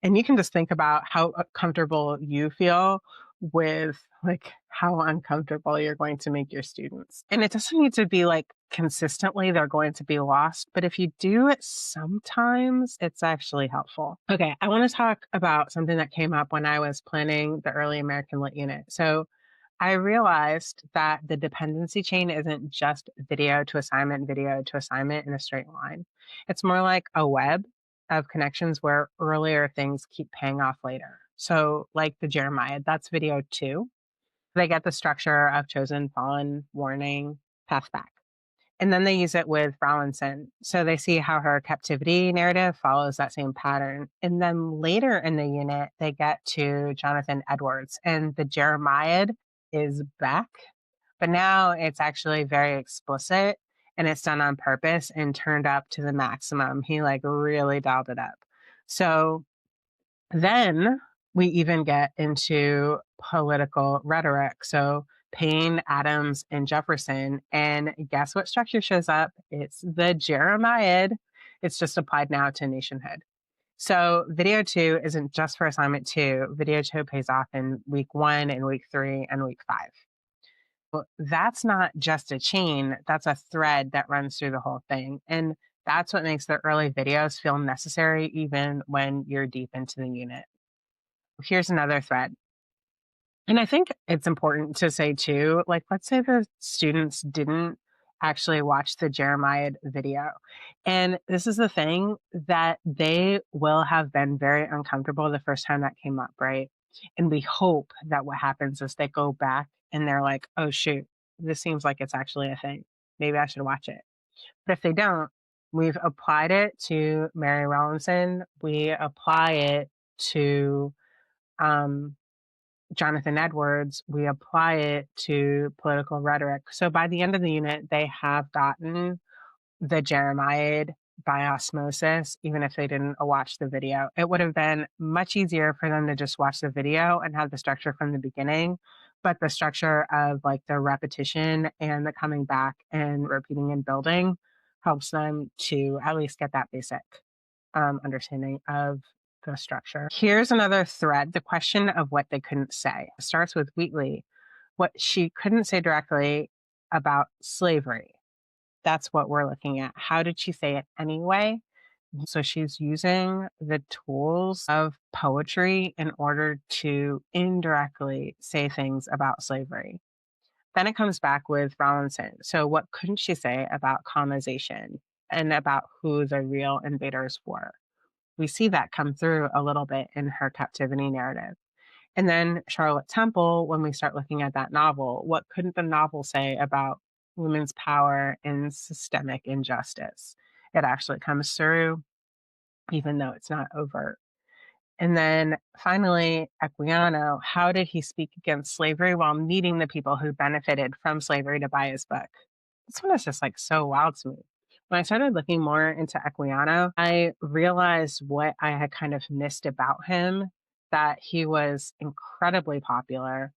And you can just think about how comfortable you feel with like how uncomfortable you're going to make your students. And it doesn't need to be like consistently they're going to be lost, but if you do it sometimes, it's actually helpful. Okay, I want to talk about something that came up when I was planning the early American Lit unit. So I realized that the dependency chain isn't just video to assignment in a straight line. It's more like a web of connections where earlier things keep paying off later. So, like the Jeremiah, that's video 2. They get the structure of chosen, fallen, warning, path back. And then they use it with Rawlinson. So they see how her captivity narrative follows that same pattern. And then later in the unit, they get to Jonathan Edwards, and the Jeremiad is back. But now it's actually very explicit and it's done on purpose and turned up to the maximum. He like really dialed it up. So then we even get into political rhetoric. So Payne, Adams, and Jefferson. And guess what structure shows up? It's the Jeremiad. It's just applied now to nationhood. So video 2 isn't just for assignment 2. Video 2 pays off in week 1 and week 3 and week 5. Well, that's not just a chain, that's a thread that runs through the whole thing. And that's what makes the early videos feel necessary even when you're deep into the unit. Here's another thread. And I think it's important to say too, like, let's say the students didn't actually watch the Jeremiah video. And this is the thing that they will have been very uncomfortable the first time that came up, right? And we hope that what happens is they go back and they're like, oh, shoot, this seems like it's actually a thing. Maybe I should watch it. But if they don't, we've applied it to Mary Rowlinson. We apply it to um, Jonathan Edwards, we apply it to political rhetoric. So by the end of the unit, they have gotten the Jeremiad by osmosis, even if they didn't watch the video. It would have been much easier for them to just watch the video and have the structure from the beginning. But the structure of like the repetition and the coming back and repeating and building helps them to at least get that basic understanding of the structure. Here's another thread, the question of what they couldn't say. It starts with Wheatley, what she couldn't say directly about slavery. That's what we're looking at. How did she say it anyway? So she's using the tools of poetry in order to indirectly say things about slavery. Then it comes back with Rawlinson. So what couldn't she say about colonization and about who the real invaders were? We see that come through a little bit in her captivity narrative. And then Charlotte Temple, when we start looking at that novel, what couldn't the novel say about women's power and systemic injustice? It actually comes through, even though it's not overt. And then finally, Equiano, how did he speak against slavery while meeting the people who benefited from slavery to buy his book? This one is just like so wild to me. When I started looking more into Equiano, I realized what I had kind of missed about him, that he was incredibly popular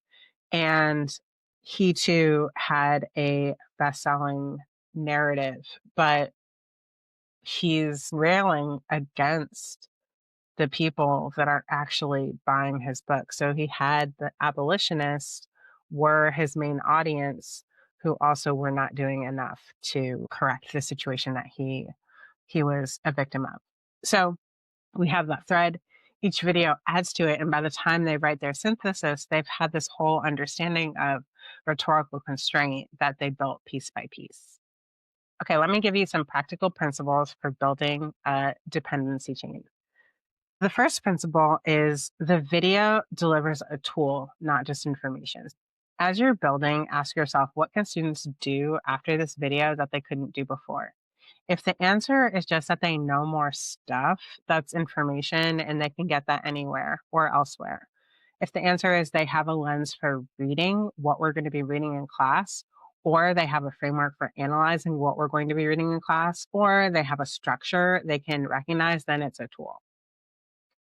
and he too had a best-selling narrative, but he's railing against the people that are actually buying his book. So he had the abolitionists were his main audience who also were not doing enough to correct the situation that he was a victim of. So we have that thread. Each video adds to it. And by the time they write their synthesis, they've had this whole understanding of rhetorical constraint that they built piece by piece. Okay, let me give you some practical principles for building a dependency chain. The first principle is the video delivers a tool, not just information. As you're building, ask yourself, what can students do after this video that they couldn't do before? If the answer is just that they know more stuff, that's information and they can get that anywhere or elsewhere. If the answer is they have a lens for reading what we're going to be reading in class, or they have a framework for analyzing what we're going to be reading in class, or they have a structure they can recognize, then it's a tool.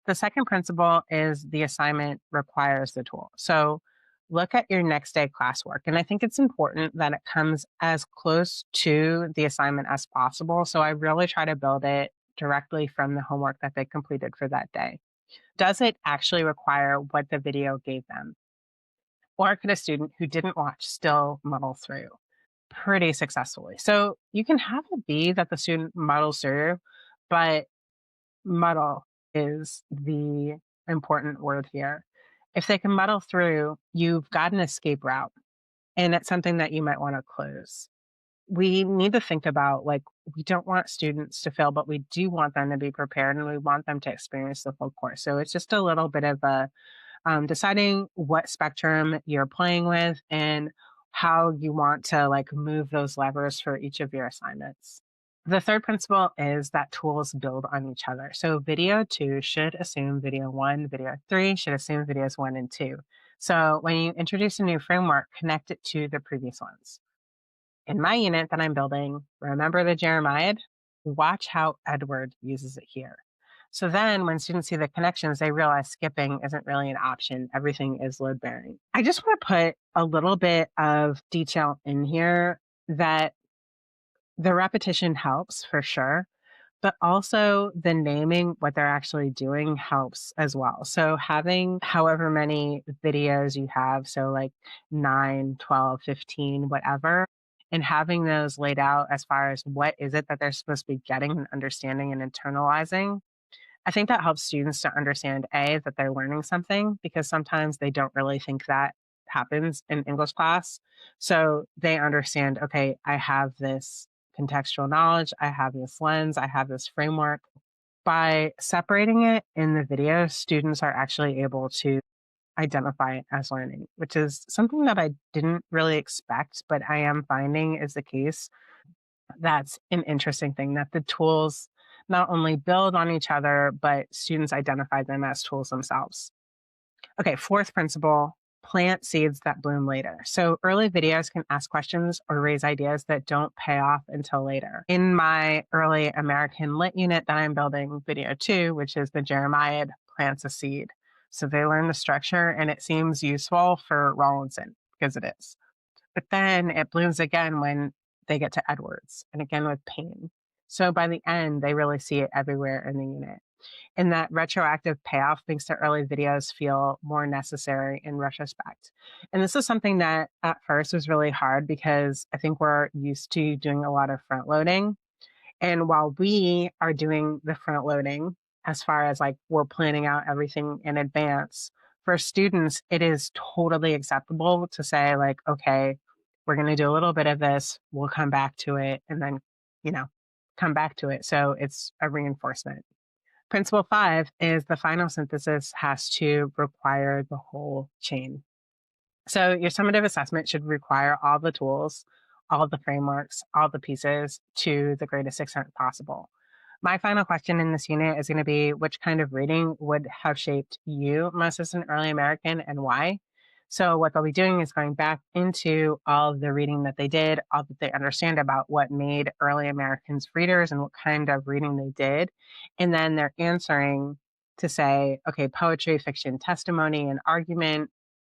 The second principle is the assignment requires the tool. So look at your next day classwork. And I think it's important that it comes as close to the assignment as possible. So I really try to build it directly from the homework that they completed for that day. Does it actually require what the video gave them? Or could a student who didn't watch still muddle through pretty successfully? So you can have it be that the student muddles through, but muddle is the important word here. If they can muddle through, you've got an escape route, and it's something that you might want to close. We need to think about like, we don't want students to fail, but we do want them to be prepared and we want them to experience the full course. So it's just a little bit of a deciding what spectrum you're playing with and how you want to like move those levers for each of your assignments. The third principle is that tools build on each other. So video 2 should assume video 1, video 3 should assume videos 1 and 2. So when you introduce a new framework, connect it to the previous ones. In my unit that I'm building, remember the Jeremiah? Watch how Edward uses it here. So then when students see the connections, they realize skipping isn't really an option. Everything is load bearing. I just want to put a little bit of detail in here that the repetition helps for sure, but also the naming what they're actually doing helps as well. So having however many videos you have, so like 9, 12, 15, whatever, and having those laid out as far as what is it that they're supposed to be getting and understanding and internalizing. I think that helps students to understand A, that they're learning something because sometimes they don't really think that happens in English class. So they understand, okay, I have this contextual knowledge, I have this lens, I have this framework. By separating it in the video, students are actually able to identify it as learning, which is something that I didn't really expect, but I am finding is the case. That's an interesting thing that the tools not only build on each other, but students identify them as tools themselves. Okay, fourth principle, plant seeds that bloom later. So early videos can ask questions or raise ideas that don't pay off until later. In my early American Lit unit that I'm building, video 2, which is the Jeremiah plants a seed. So they learn the structure and it seems useful for Rawlinson because it is. But then it blooms again when they get to Edwards and again with Payne. So by the end, they really see it everywhere in the unit. And that retroactive payoff makes the early videos feel more necessary in retrospect. And this is something that at first was really hard because I think we're used to doing a lot of front loading. And while we are doing the front loading, as far as like we're planning out everything in advance, for students, it is totally acceptable to say, like, okay, we're going to do a little bit of this, we'll come back to it, and then, you know, come back to it. So it's a reinforcement. Principle 5 is the final synthesis has to require the whole chain. So your summative assessment should require all the tools, all the frameworks, all the pieces to the greatest extent possible. My final question in this unit is going to be which kind of reading would have shaped you most as an early American and why? So what they'll be doing is going back into all of the reading that they did, all that they understand about what made early Americans readers and what kind of reading they did. And then they're answering to say, okay, poetry, fiction, testimony, and argument,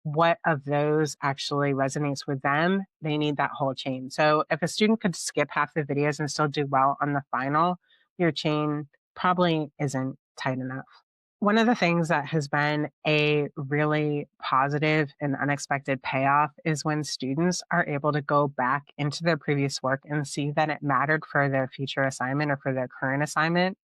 what of those actually resonates with them, they need that whole chain. So if a student could skip half the videos and still do well on the final, your chain probably isn't tight enough. One of the things that has been a really positive and unexpected payoff is when students are able to go back into their previous work and see that it mattered for their future assignment or for their current assignment.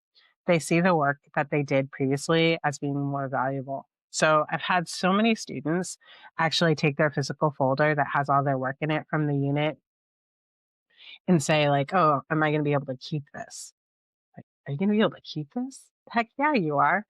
They see the work that they did previously as being more valuable. So I've had so many students actually take their physical folder that has all their work in it from the unit and say like, oh, am I going to be able to keep this? Like, are you going to be able to keep this? Heck yeah, you are.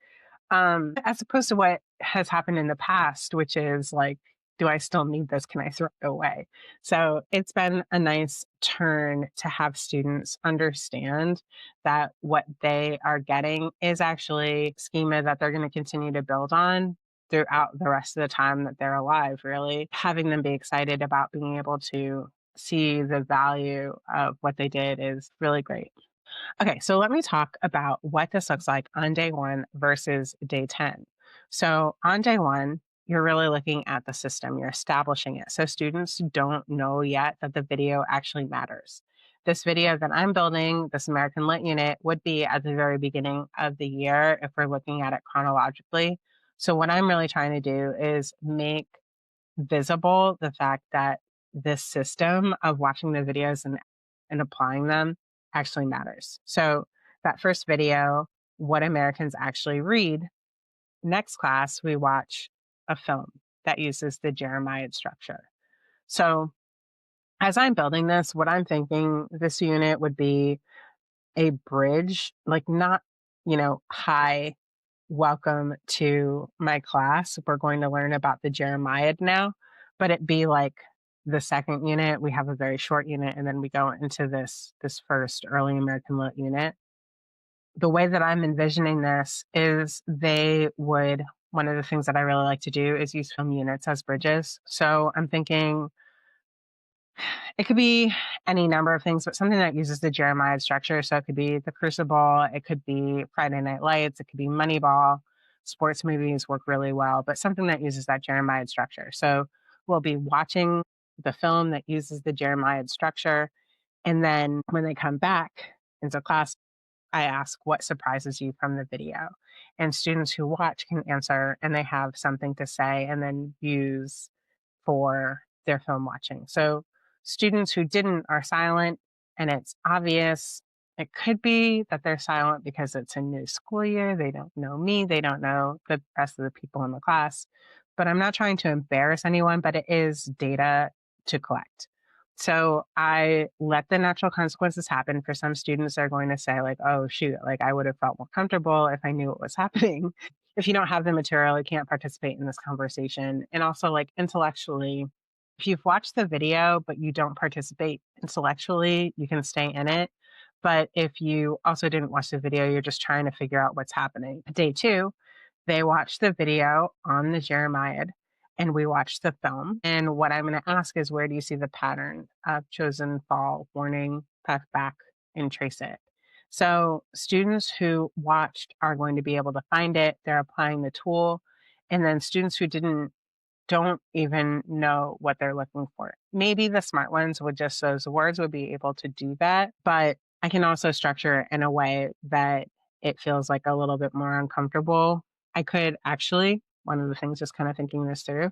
As opposed to what has happened in the past, which is like do I still need this? Can I throw it away? So it's been a nice turn to have students understand that what they are getting is actually schema that they're going to continue to build on throughout the rest of the time that they're alive, really. Having them be excited about being able to see the value of what they did is really great. Okay, so let me talk about what this looks like on day 1 versus day 10. So on day 1, you're really looking at the system, you're establishing it. So students don't know yet that the video actually matters. This video that I'm building, this American Lit unit, would be at the very beginning of the year if we're looking at it chronologically. So what I'm really trying to do is make visible the fact that this system of watching the videos and applying them actually matters. So that first video, what Americans actually read, next class, we watch a film that uses the Jeremiad structure. So as I'm building this, what I'm thinking this unit would be a bridge, like not, high welcome to my class. We're going to learn about the Jeremiad now, but it be like the second unit. We have a very short unit, and then we go into this first early American Lit unit. The way that I'm envisioning this is one of the things that I really like to do is use film units as bridges. So I'm thinking it could be any number of things, but something that uses the Jeremiad structure. So it could be The Crucible, it could be Friday Night Lights, it could be Moneyball. Sports movies work really well, but something that uses that Jeremiad structure. So we'll be watching the film that uses the Jeremiad structure. And then when they come back into class, I ask what surprises you from the video. And students who watch can answer, and they have something to say and then use for their film watching. So students who didn't are silent, and it's obvious. It could be that they're silent because it's a new school year. They don't know me. They don't know the rest of the people in the class. But I'm not trying to embarrass anyone, but it is data to collect. So I let the natural consequences happen. For some students, they're going to say, like, oh, shoot, like I would have felt more comfortable if I knew what was happening. If you don't have the material, you can't participate in this conversation. And also, like, intellectually, if you've watched the video, but you don't participate intellectually, you can stay in it. But if you also didn't watch the video, you're just trying to figure out what's happening. Day 2, they watch the video on the Jeremiad, and we watch the film. And what I'm going to ask is, where do you see the pattern of chosen, fall, warning, path back, and trace it? So students who watched are going to be able to find it. They're applying the tool. And then students who don't even know what they're looking for. Maybe the smart ones with just those words would be able to do that. But I can also structure it in a way that it feels like a little bit more uncomfortable. I could actually, one of the things, just kind of thinking this through,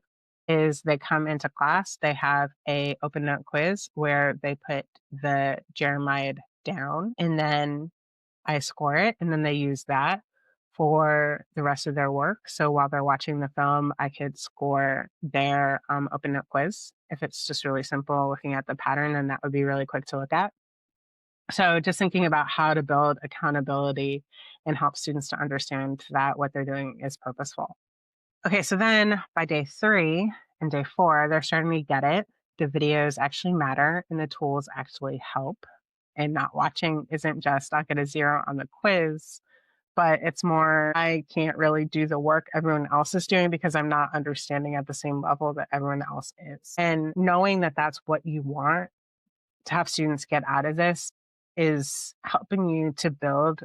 is they come into class, they have a open note quiz where they put the Jeremiad down, and then I score it, and then they use that for the rest of their work. So while they're watching the film, I could score their open note quiz. If it's just really simple, looking at the pattern, then that would be really quick to look at. So just thinking about how to build accountability and help students to understand that what they're doing is purposeful. Okay, so then by day 3 and day 4, they're starting to get it. The videos actually matter and the tools actually help. And not watching isn't just, I get a 0 on the quiz, but it's more, I can't really do the work everyone else is doing because I'm not understanding at the same level that everyone else is. And knowing that that's what you want to have students get out of this is helping you to build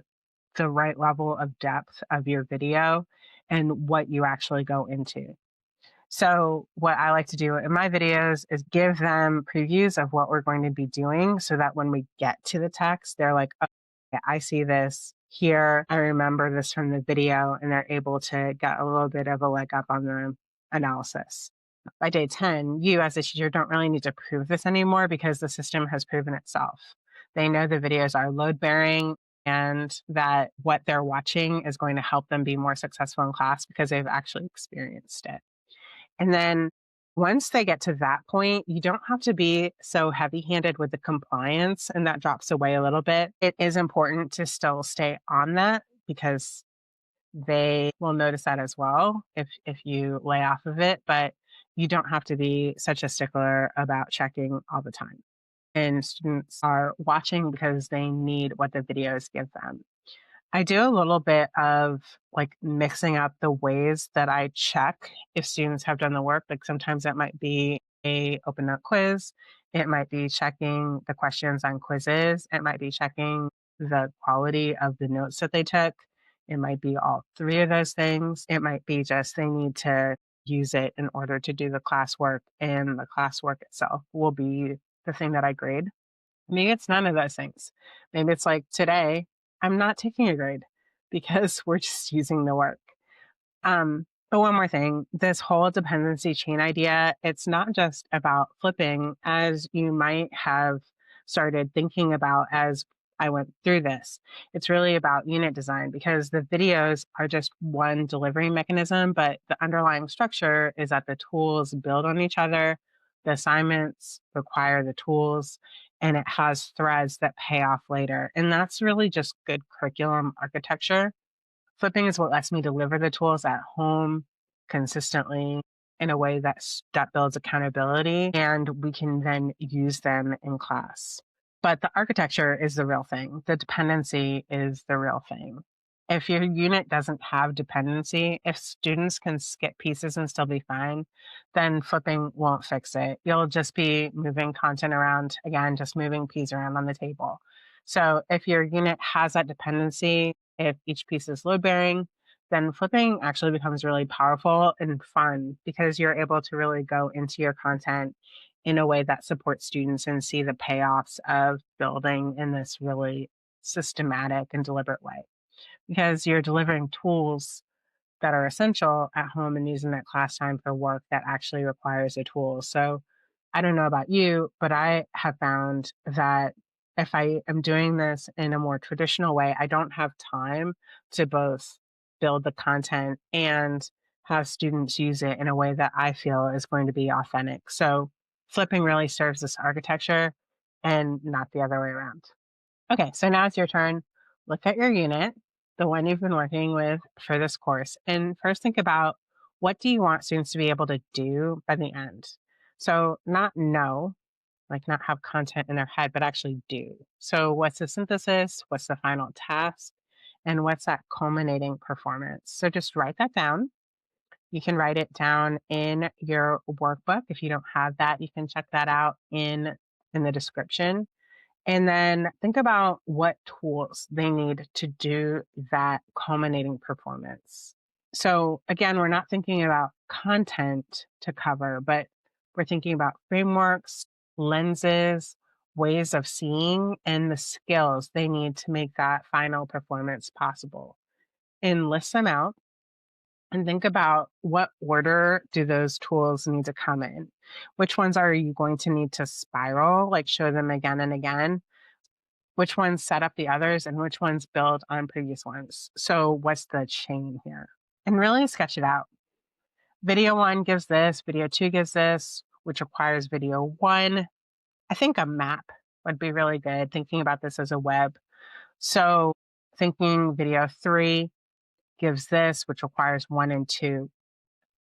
the right level of depth of your video and what you actually go into. So what I like to do in my videos is give them previews of what we're going to be doing so that when we get to the text, they're like, oh, yeah, I see this here. I remember this from the video, and they're able to get a little bit of a leg up on the analysis. By day 10, you as a teacher don't really need to prove this anymore because the system has proven itself. They know the videos are load bearing and that what they're watching is going to help them be more successful in class because they've actually experienced it. And then once they get to that point, you don't have to be so heavy-handed with the compliance, and that drops away a little bit. It is important to still stay on that because they will notice that as well if you lay off of it. But you don't have to be such a stickler about checking all the time. And students are watching because they need what the videos give them. I do a little bit of like mixing up the ways that I check if students have done the work. Like sometimes it might be a open note quiz. It might be checking the questions on quizzes. It might be checking the quality of the notes that they took. It might be all three of those things. It might be just they need to use it in order to do the classwork, and the classwork itself will be the thing that I grade. Maybe it's none of those things. Maybe it's like today, I'm not taking a grade because we're just using the work. But one more thing, this whole dependency chain idea, it's not just about flipping as you might have started thinking about as I went through this. It's really about unit design because the videos are just one delivery mechanism, but the underlying structure is that the tools build on each other, the assignments require the tools, and it has threads that pay off later. And that's really just good curriculum architecture. Flipping is what lets me deliver the tools at home consistently in a way that builds accountability, and we can then use them in class. But the architecture is the real thing. The dependency is the real thing. If your unit doesn't have dependency, if students can skip pieces and still be fine, then flipping won't fix it. You'll just be moving content around, again, just moving peas around on the table. So if your unit has that dependency, if each piece is load bearing, then flipping actually becomes really powerful and fun because you're able to really go into your content in a way that supports students and see the payoffs of building in this really systematic and deliberate way. Because you're delivering tools that are essential at home and using that class time for work that actually requires a tool. So I don't know about you, but I have found that if I am doing this in a more traditional way, I don't have time to both build the content and have students use it in a way that I feel is going to be authentic. So flipping really serves this architecture and not the other way around. Okay, so now it's your turn. Look at your unit, the one you've been working with for this course, and first think about what do you want students to be able to do by the end? So not know, like not have content in their head, but actually do. So what's the synthesis? What's the final task? And what's that culminating performance? So just write that down. You can write it down in your workbook. If you don't have that, you can check that out in the description, and then think about what tools they need to do that culminating performance. So, again, we're not thinking about content to cover, but we're thinking about frameworks, lenses, ways of seeing, and the skills they need to make that final performance possible. And list them out and think about what order do those tools need to come in? Which ones are you going to need to spiral, like show them again and again? Which ones set up the others and which ones build on previous ones. So what's the chain here? And really sketch it out. Video one gives this, video two gives this, which requires video one. I think a map would be really good, thinking about this as a web. So thinking video three gives this, which requires one and two.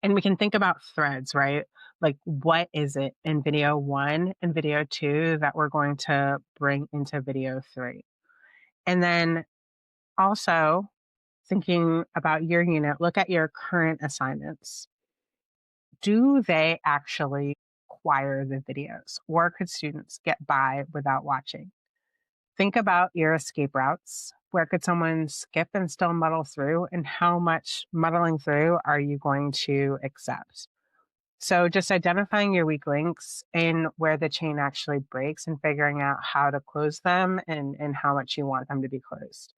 And we can think about threads, right? Like, what is it in video one and video two that we're going to bring into video three? And then also thinking about your unit, look at your current assignments. Do they actually require the videos, or could students get by without watching? Think about your escape routes. Where could someone skip and still muddle through, and how much muddling through are you going to accept? So just identifying your weak links and where the chain actually breaks and figuring out how to close them and how much you want them to be closed.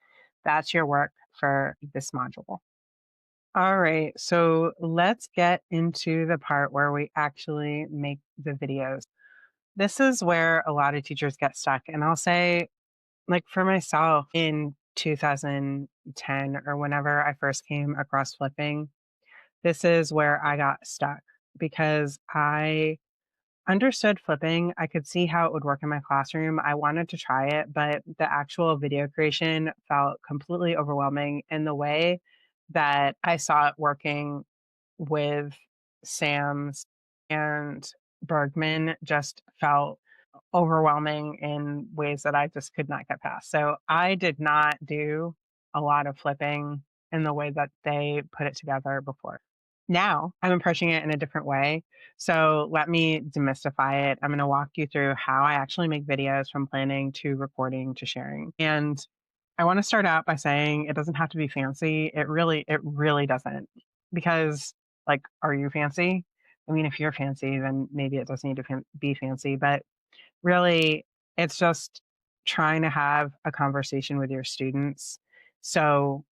That's your work for this module. All right, so let's get into the part where we actually make the videos. This is where a lot of teachers get stuck. And I'll say, like for myself in 2010 or whenever I first came across flipping, this is where I got stuck because I understood flipping. I could see how it would work in my classroom. I wanted to try it, but the actual video creation felt completely overwhelming. And the way that I saw it working with Sam's and Bergman just felt overwhelming in ways that I just could not get past. So I did not do a lot of flipping in the way that they put it together before. Now I'm approaching it in a different way. So let me demystify it. I'm going to walk you through how I actually make videos from planning to recording to sharing. And I want to start out by saying it doesn't have to be fancy. It really doesn't. Because like, are you fancy? I mean, if you're fancy, then maybe it doesn't need to be fancy, but really, it's just trying to have a conversation with your students. So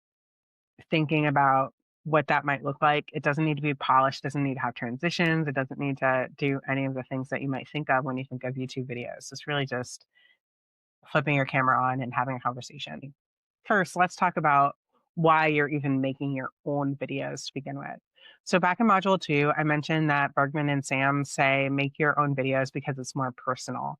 thinking about what that might look like. It doesn't need to be polished, doesn't need to have transitions, it doesn't need to do any of the things that you might think of when you think of YouTube videos. It's really just flipping your camera on and having a conversation. First, let's talk about why you're even making your own videos to begin with. So back in module 2, I mentioned that Bergman and Sam say make your own videos because it's more personal.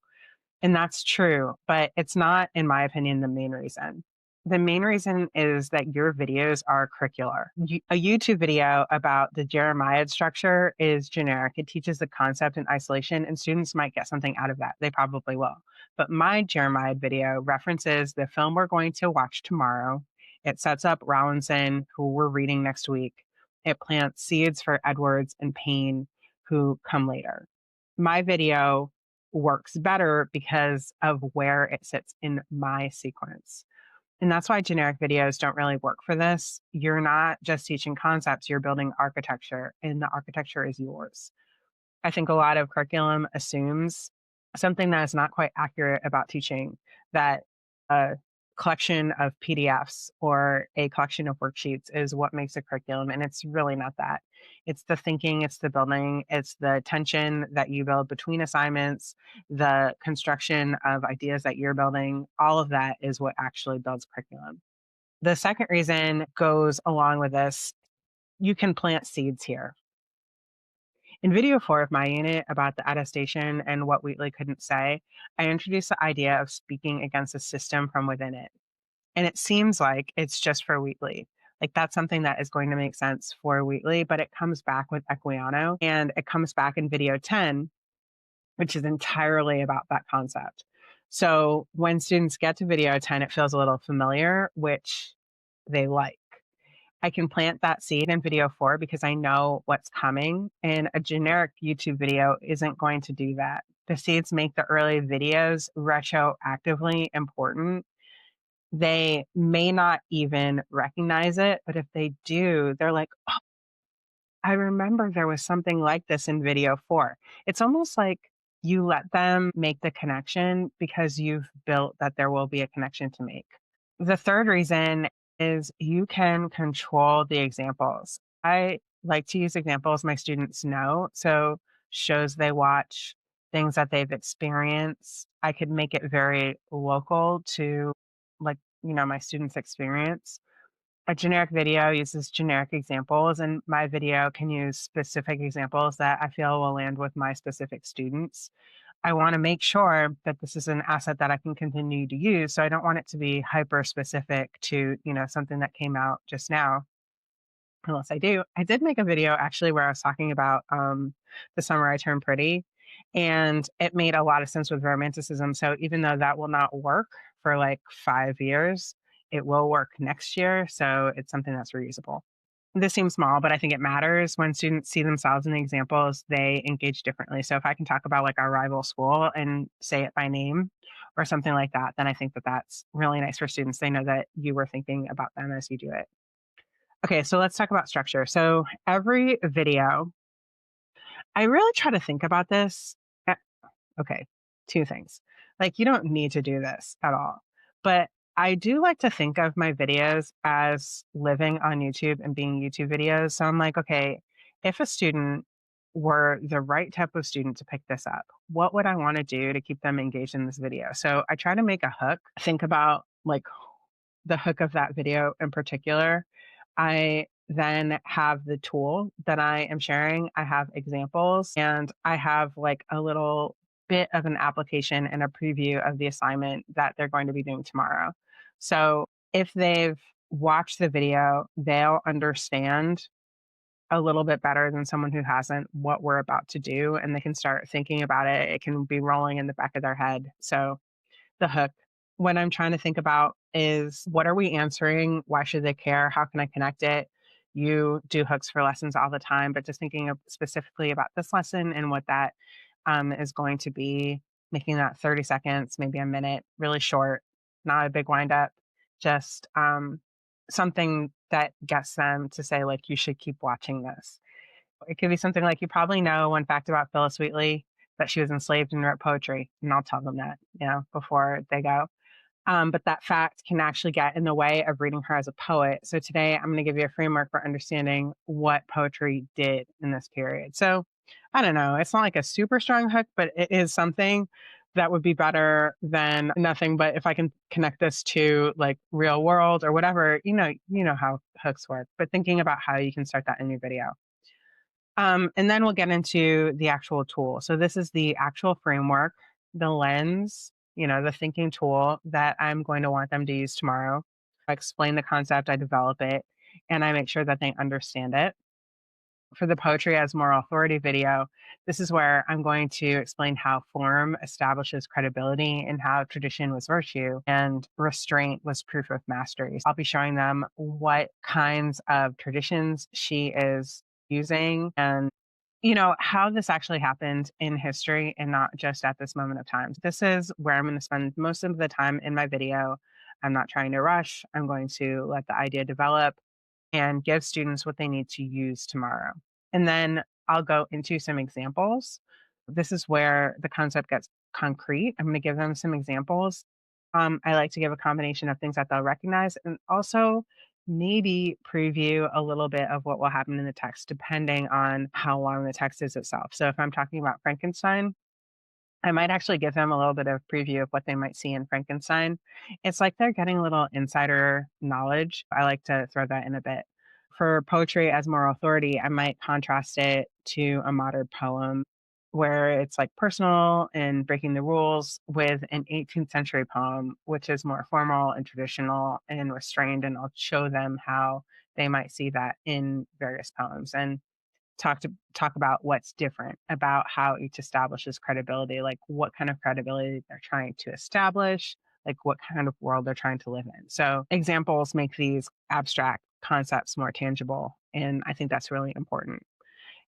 And that's true, but it's not, in my opinion, the main reason. The main reason is that your videos are curricular. A YouTube video about the Jeremiad structure is generic. It teaches the concept in isolation, and students might get something out of that. They probably will. But my Jeremiad video references the film we're going to watch tomorrow. It sets up Rawlinson, who we're reading next week. It plants seeds for Edwards and Payne, who come later. My video works better because of where it sits in my sequence. And that's why generic videos don't really work for this. You're not just teaching concepts, you're building architecture, and the architecture is yours. I think a lot of curriculum assumes something that is not quite accurate about teaching, that a collection of PDFs or a collection of worksheets is what makes a curriculum. And it's really not that. It's the thinking, it's the building, it's the tension that you build between assignments, the construction of ideas that you're building. All of that is what actually builds curriculum. The second reason goes along with this. You can plant seeds here. In video 4 of my unit about the attestation and what Wheatley couldn't say, I introduced the idea of speaking against a system from within it. And it seems like it's just for Wheatley. Like that's something that is going to make sense for Wheatley, but it comes back with Equiano and it comes back in video 10, which is entirely about that concept. So when students get to video 10, it feels a little familiar, which they like. I can plant that seed in video 4 because I know what's coming, and a generic YouTube video isn't going to do that. The seeds make the early videos retroactively important. They may not even recognize it, but if they do, they're like, oh, I remember there was something like this in video 4. It's almost like you let them make the connection because you've built that there will be a connection to make. The third reason is you can control the examples. I like to use examples my students know. So shows they watch, things that they've experienced. I could make it very local to like, my students' experience. A generic video uses generic examples, and my video can use specific examples that I feel will land with my specific students. I want to make sure that this is an asset that I can continue to use. So I don't want it to be hyper specific to, something that came out just now, unless I do. I did make a video actually where I was talking about the summer I turned pretty, and it made a lot of sense with romanticism. So even though that will not work for like 5 years, it will work next year. So it's something that's reusable. This seems small, but I think it matters. When students see themselves in the examples, they engage differently. So if I can talk about like our rival school and say it by name or something like that, then I think that that's really nice for students. They know that you were thinking about them as you do it. Okay, so let's talk about structure. So every video, I really try to think about this. Okay, two things. Like, you don't need to do this at all. But I do like to think of my videos as living on YouTube and being YouTube videos. So I'm like, okay, if a student were the right type of student to pick this up, what would I want to do to keep them engaged in this video? So I try to make a hook, think about like the hook of that video in particular. I then have the tool that I am sharing. I have examples and I have like a little bit of an application and a preview of the assignment that they're going to be doing tomorrow. So if they've watched the video, they'll understand a little bit better than someone who hasn't what we're about to do, and they can start thinking about it. It can be rolling in the back of their head. So the hook. What I'm trying to think about is what are we answering? Why should they care? How can I connect it? You do hooks for lessons all the time, but just thinking of specifically about this lesson and what that is going to be, making that 30 seconds, maybe a minute, really short, not a big wind up, just something that gets them to say, like, you should keep watching this. It could be something like, you probably know one fact about Phyllis Wheatley, that she was enslaved and wrote poetry. And I'll tell them that, before they go. But that fact can actually get in the way of reading her as a poet. So today I'm going to give you a framework for understanding what poetry did in this period. So I don't know. It's not like a super strong hook, but it is something that would be better than nothing. But if I can connect this to like real world or whatever, you know how hooks work. But thinking about how you can start that in your video. And then we'll get into the actual tool. So this is the actual framework, the lens, the thinking tool that I'm going to want them to use tomorrow. I explain the concept, I develop it, and I make sure that they understand it. For the Poetry as Moral Authority video, this is where I'm going to explain how form establishes credibility and how tradition was virtue and restraint was proof of mastery. I'll be showing them what kinds of traditions she is using and how this actually happened in history and not just at this moment of time. This is where I'm going to spend most of the time in my video. I'm not trying to rush. I'm going to let the idea develop and give students what they need to use tomorrow. And then I'll go into some examples. This is where the concept gets concrete. I'm going to give them some examples. I like to give a combination of things that they'll recognize and also maybe preview a little bit of what will happen in the text, depending on how long the text is itself. So if I'm talking about Frankenstein, I might actually give them a little bit of preview of what they might see in Frankenstein. It's like they're getting a little insider knowledge. I like to throw that in a bit. For Poetry as Moral Authority, I might contrast it to a modern poem where it's like personal and breaking the rules with an 18th century poem, which is more formal and traditional and restrained. And I'll show them how they might see that in various poems. And talk about what's different about how each establishes credibility, like what kind of credibility they're trying to establish, like what kind of world they're trying to live in. So examples make these abstract concepts more tangible, and I think that's really important.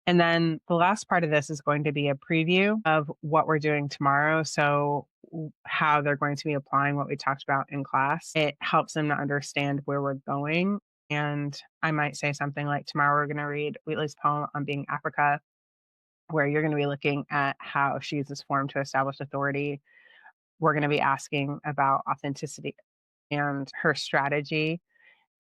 And then the last part of this is going to be a preview of what we're doing tomorrow. So, how they're going to be applying what we talked about in class. It helps them to understand where we're going. And I might say something like, tomorrow we're going to read Wheatley's poem on being Africa, where you're going to be looking at how she uses form to establish authority. We're going to be asking about authenticity and her strategy,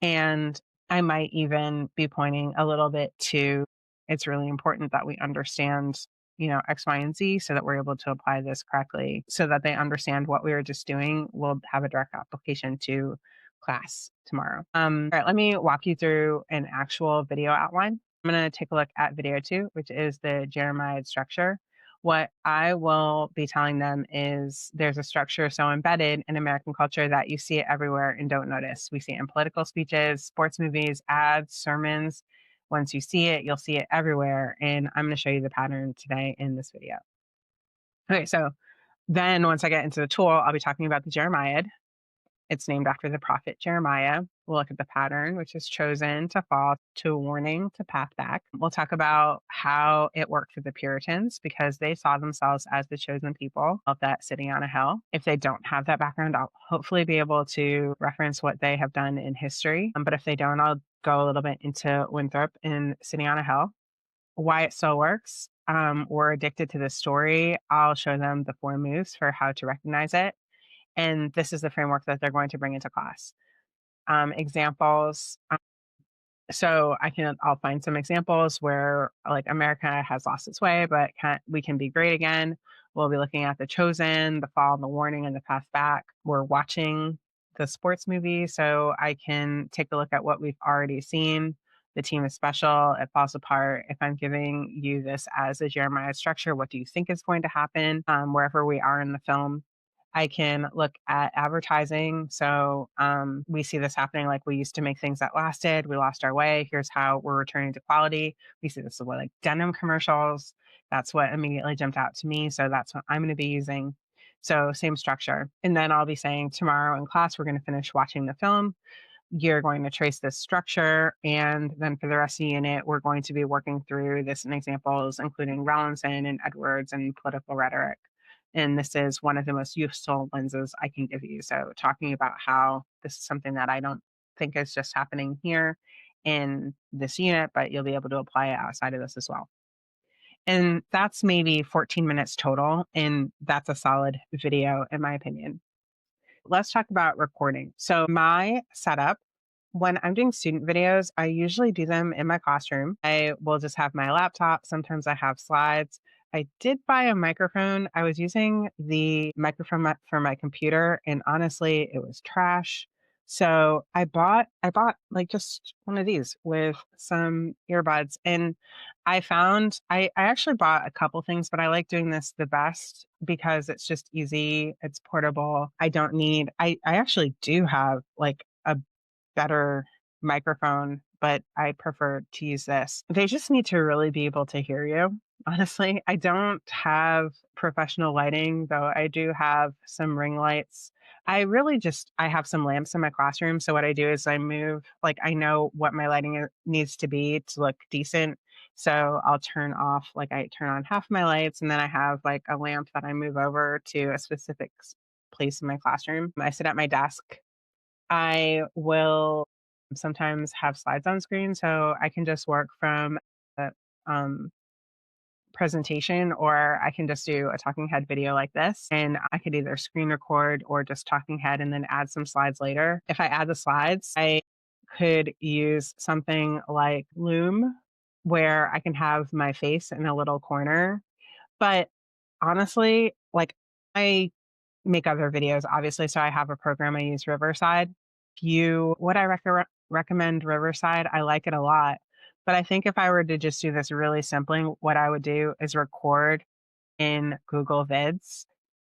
and I might even be pointing a little bit to, it's really important that we understand, X, Y, and Z so that we're able to apply this correctly so that they understand what we were just doing will have a direct application to class tomorrow. All right, let me walk you through an actual video outline. I'm going to take a look at video 2, which is the Jeremiad structure. What I will be telling them is there's a structure so embedded in American culture that you see it everywhere and don't notice. We see it in political speeches, sports movies, ads, sermons. Once you see it, you'll see it everywhere. And I'm going to show you the pattern today in this video. Okay, so then once I get into the tool, I'll be talking about the Jeremiad. It's named after the prophet Jeremiah. We'll look at the pattern, which is chosen to fall to a warning to path back. We'll talk about how it worked for the Puritans because they saw themselves as the chosen people of that sitting on a hill. If they don't have that background, I'll hopefully be able to reference what they have done in history. But if they don't, I'll go a little bit into Winthrop and sitting on a hill, why it still works. We're addicted to this story. I'll show them the 4 moves for how to recognize it. And this is the framework that they're going to bring into class. Examples. So I'll find some examples where like America has lost its way, but we can be great again. We'll be looking at the chosen, the fall, the warning, and the path back. We're watching the sports movie, so I can take a look at what we've already seen. The team is special. It falls apart. If I'm giving you this as a Jeremiah structure, what do you think is going to happen wherever we are in the film? I can look at advertising. So we see this happening. Like we used to make things that lasted. We lost our way. Here's how we're returning to quality. We see this with like denim commercials. That's what immediately jumped out to me. So that's what I'm going to be using. So same structure. And then I'll be saying tomorrow in class, we're going to finish watching the film. You're going to trace this structure. And then for the rest of the unit, we're going to be working through this in examples, including Rollinson and Edwards and political rhetoric. And this is one of the most useful lenses I can give you. So talking about how this is something that I don't think is just happening here in this unit, but you'll be able to apply it outside of this as well. And that's maybe 14 minutes total. And that's a solid video, in my opinion. Let's talk about recording. So my setup, when I'm doing student videos, I usually do them in my classroom. I will just have my laptop. Sometimes I have slides. I did buy a microphone. I was using the microphone for my computer, and honestly, it was trash. So I bought like just one of these with some earbuds, and I actually bought a couple things, but I like doing this the best because it's just easy, it's portable. I actually do have like a better microphone, but I prefer to use this. They just need to really be able to hear you. Honestly, I don't have professional lighting, though I do have some ring lights. I have some lamps in my classroom. So what I do is I move, like I know what my lighting needs to be to look decent. So I turn on half my lights, and then I have like a lamp that I move over to a specific place in my classroom. I sit at my desk. I will sometimes have slides on screen, so I can just work from a um, presentation, or I can just do a talking head video like this. And I could either screen record or just talking head and then add some slides later. If I add the slides, I could use something like Loom where I can have my face in a little corner. But honestly, like I make other videos, obviously. So I have a program I use, Riverside. Would I recommend Riverside? I like it a lot. But I think if I were to just do this really simply, what I would do is record in Google Vids,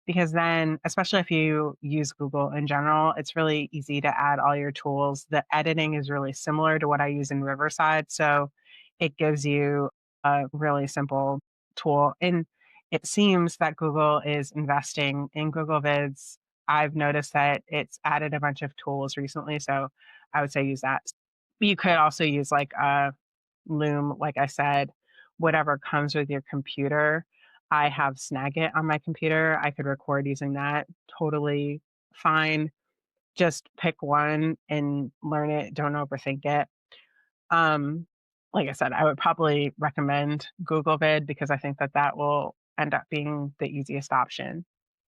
because then, especially if you use Google in general, it's really easy to add all your tools. The editing is really similar to what I use in Riverside. So it gives you a really simple tool. And it seems that Google is investing in Google Vids. I've noticed that it's added a bunch of tools recently. So I would say use that. You could also use like a Loom, like I said, whatever comes with your computer. I have Snagit on my computer. I could record using that totally fine. Just pick one and learn it. Don't overthink it. Um, like I said, I would probably recommend Google Vid because I think that that will end up being the easiest option.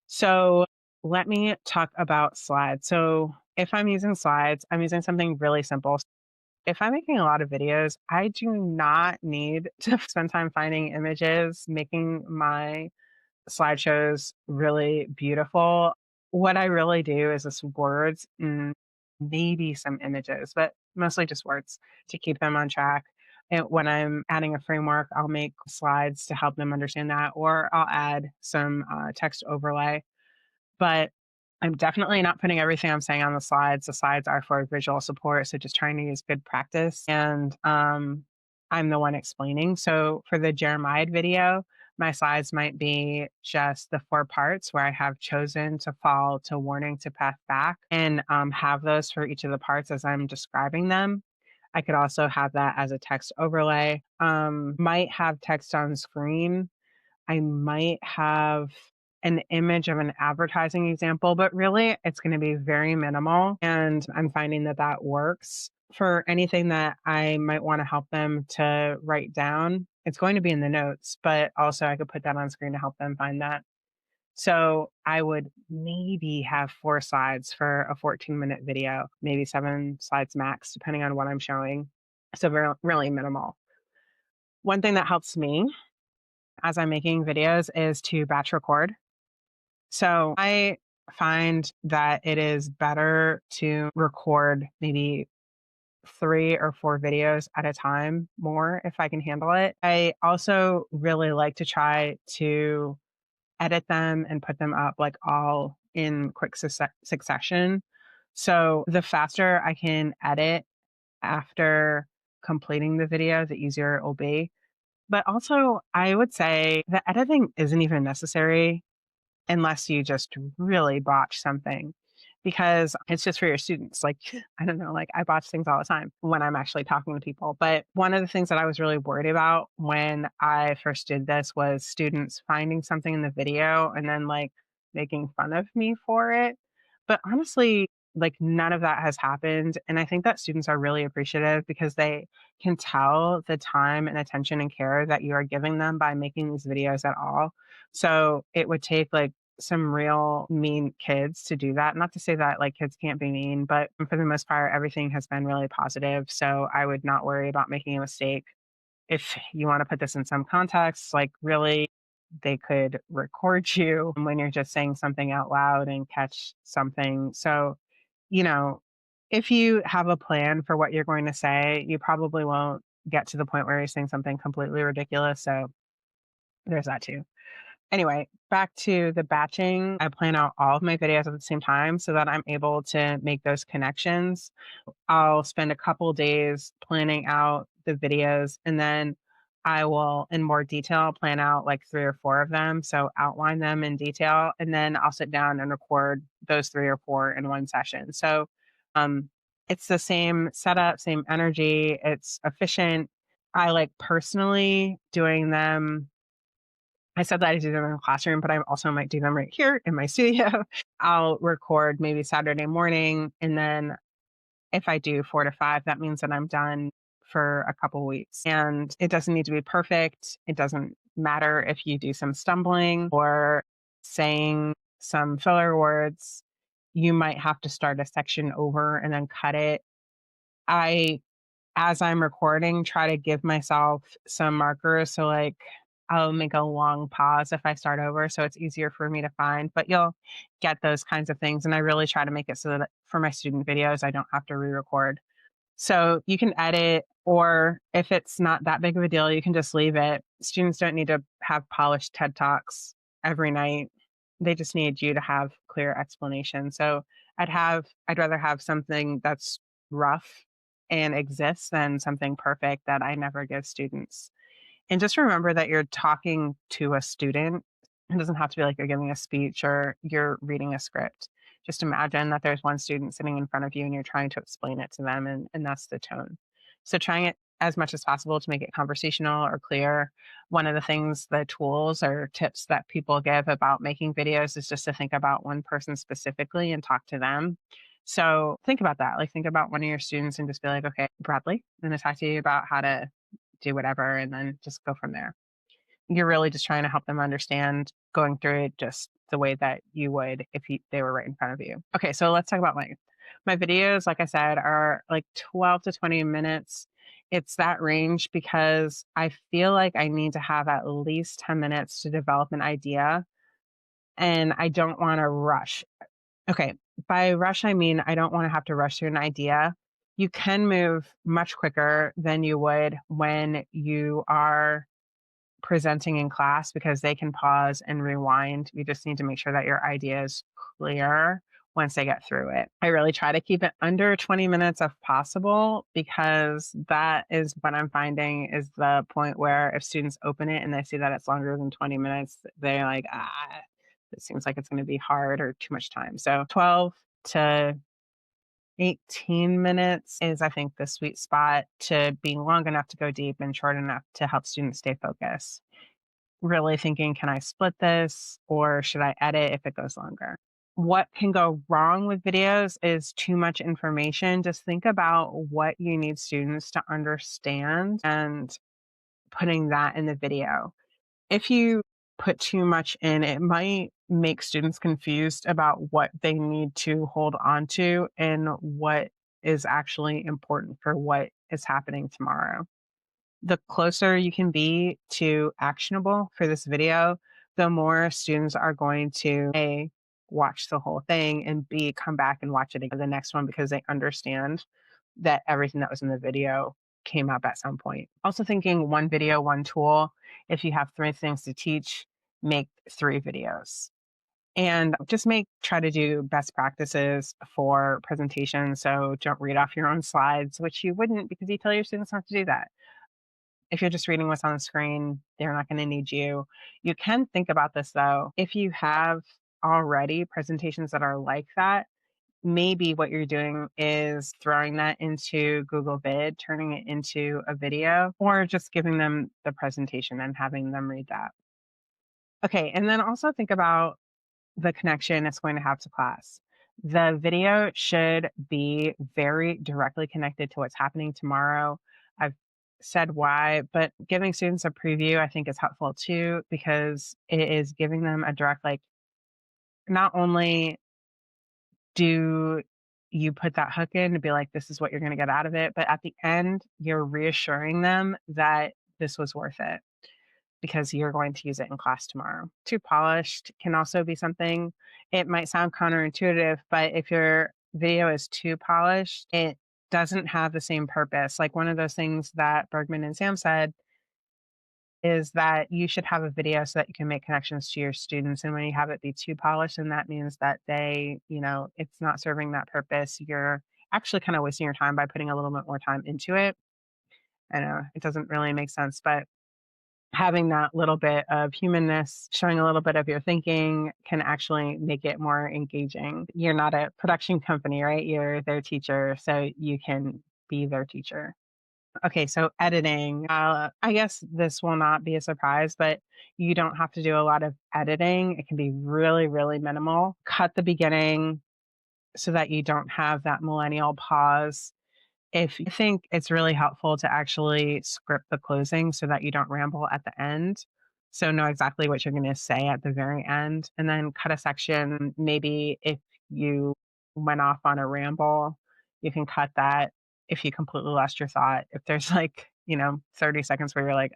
So let me talk about slides. So if I'm using slides, I'm using something really simple. If I'm making a lot of videos, I do not need to spend time finding images, making my slideshows really beautiful. What I really do is just words and maybe some images, but mostly just words to keep them on track. And when I'm adding a framework, I'll make slides to help them understand that, or I'll add some text overlay. But I'm definitely not putting everything I'm saying on the slides. The slides are for visual support, so just trying to use good practice. And I'm the one explaining. So for the Jeremiah video, my slides might be just the 4 parts where I have chosen to fall to warning to path back, and have those for each of the parts as I'm describing them. I could also have that as a text overlay. Might have text on screen. I might have an image of an advertising example, but really it's going to be very minimal. And I'm finding that that works for anything that I might want to help them to write down. It's going to be in the notes, but also I could put that on screen to help them find that. So I would maybe have 4 slides for a 14-minute video, maybe 7 slides max, depending on what I'm showing. So really minimal. One thing that helps me as I'm making videos is to batch record. So I find that it is better to record maybe 3 or 4 videos at a time more if I can handle it. I also really like to try to edit them and put them up like all in quick succession. So the faster I can edit after completing the video, the easier it will be. But also, I would say the editing isn't even necessary unless you just really botch something because it's just for your students. Like, I don't know, like I botch things all the time when I'm actually talking to people. But one of the things that I was really worried about when I first did this was students finding something in the video and then like making fun of me for it. But honestly, like none of that has happened. And I think that students are really appreciative because they can tell the time and attention and care that you are giving them by making these videos at all. So it would take like some real mean kids to do that. Not to say that like kids can't be mean, but for the most part, everything has been really positive. So I would not worry about making a mistake. If you want to put this in some context, like really, they could record you when you're just saying something out loud and catch something. So, you know, if you have a plan for what you're going to say, you probably won't get to the point where you're saying something completely ridiculous. So there's that too. Anyway, back to the batching. I plan out all of my videos at the same time so that I'm able to make those connections. I'll spend a couple days planning out the videos and then I will, in more detail, plan out like 3 or 4 of them. So outline them in detail and then I'll sit down and record those 3 or 4 in one session. So um, it's the same setup, same energy. It's efficient. I like personally doing them. I said that I do them in the classroom, but I also might do them right here in my studio. I'll record maybe Saturday morning. And then if I do 4 to 5, that means that I'm done for a couple weeks. And it doesn't need to be perfect. It doesn't matter if you do some stumbling or saying some filler words. You might have to start a section over and then cut it. I as I'm recording, try to give myself some markers. So, like, I'll make a long pause if I start over. So it's easier for me to find, but you'll get those kinds of things. And I really try to make it so that for my student videos, I don't have to re record. So you can edit, or if it's not that big of a deal, you can just leave it. Students don't need to have polished TED Talks every night. They just need you to have clear explanation. So I'd rather have something that's rough and exists than something perfect that I never give students. And just remember that you're talking to a student. It doesn't have to be like you're giving a speech or you're reading a script. Just imagine that there's one student sitting in front of you and you're trying to explain it to them, and that's the tone. So, trying it as much as possible to make it conversational or clear. One of the things, the tools or tips that people give about making videos is just to think about one person specifically and talk to them. So, think about that. Like, think about one of your students and just be like, okay, Bradley, I'm going to talk to you about how to do whatever, and then just go from there. You're really just trying to help them understand going through it just the way that you would if they were right in front of you. Okay, so let's talk about length. My videos, like I said, are like 12 to 20 minutes. It's that range because I feel like I need to have at least 10 minutes to develop an idea and I don't want to rush. Okay, by rush, I mean I don't want to have to rush through an idea. You can move much quicker than you would when you are presenting in class because they can pause and rewind. You just need to make sure that your idea is clear once they get through it. I really try to keep it under 20 minutes if possible because that is what I'm finding is the point where if students open it and they see that it's longer than 20 minutes, they're like, it seems like it's going to be hard or too much time. So 12 to 18 minutes is, I think, the sweet spot to be long enough to go deep and short enough to help students stay focused. Really thinking, can I split this or should I edit if it goes longer? What can go wrong with videos is too much information. Just think about what you need students to understand and putting that in the video. If you put too much in, it might make students confused about what they need to hold on to and what is actually important for what is happening tomorrow. The closer you can be to actionable for this video, the more students are going to A, watch the whole thing, and B, come back and watch it again the next one because they understand that everything that was in the video came up at some point. Also thinking one video, one tool. If you have 3 things to teach, make 3 videos. And just try to do best practices for presentations. So don't read off your own slides, which you wouldn't because you tell your students not to do that. If you're just reading what's on the screen, they're not going to need you. You can think about this though. If you have already presentations that are like that, maybe what you're doing is throwing that into Google Vid, turning it into a video, or just giving them the presentation and having them read that. Okay, and then also think about the connection it's going to have to class. The video should be very directly connected to what's happening tomorrow. I've said why, but giving students a preview I think is helpful too because it is giving them a direct, like, not only do you put that hook in to be like, this is what you're going to get out of it, but at the end, you're reassuring them that this was worth it because you're going to use it in class tomorrow. Too polished can also be something, it might sound counterintuitive, but if your video is too polished, it doesn't have the same purpose. Like one of those things that Bergman and Sam said is that you should have a video so that you can make connections to your students. And when you have it be too polished, then that means that it's not serving that purpose. You're actually kind of wasting your time by putting a little bit more time into it. I know it doesn't really make sense, but having that little bit of humanness, showing a little bit of your thinking can actually make it more engaging. You're not a production company, right? You're their teacher, so you can be their teacher. Okay, so editing. I guess this will not be a surprise, but you don't have to do a lot of editing. It can be really, really minimal. Cut the beginning so that you don't have that millennial pause. If you think it's really helpful to actually script the closing so that you don't ramble at the end, so know exactly what you're going to say at the very end, and then cut a section. Maybe if you went off on a ramble, you can cut that. If you completely lost your thought, if there's like, 30 seconds where you're like,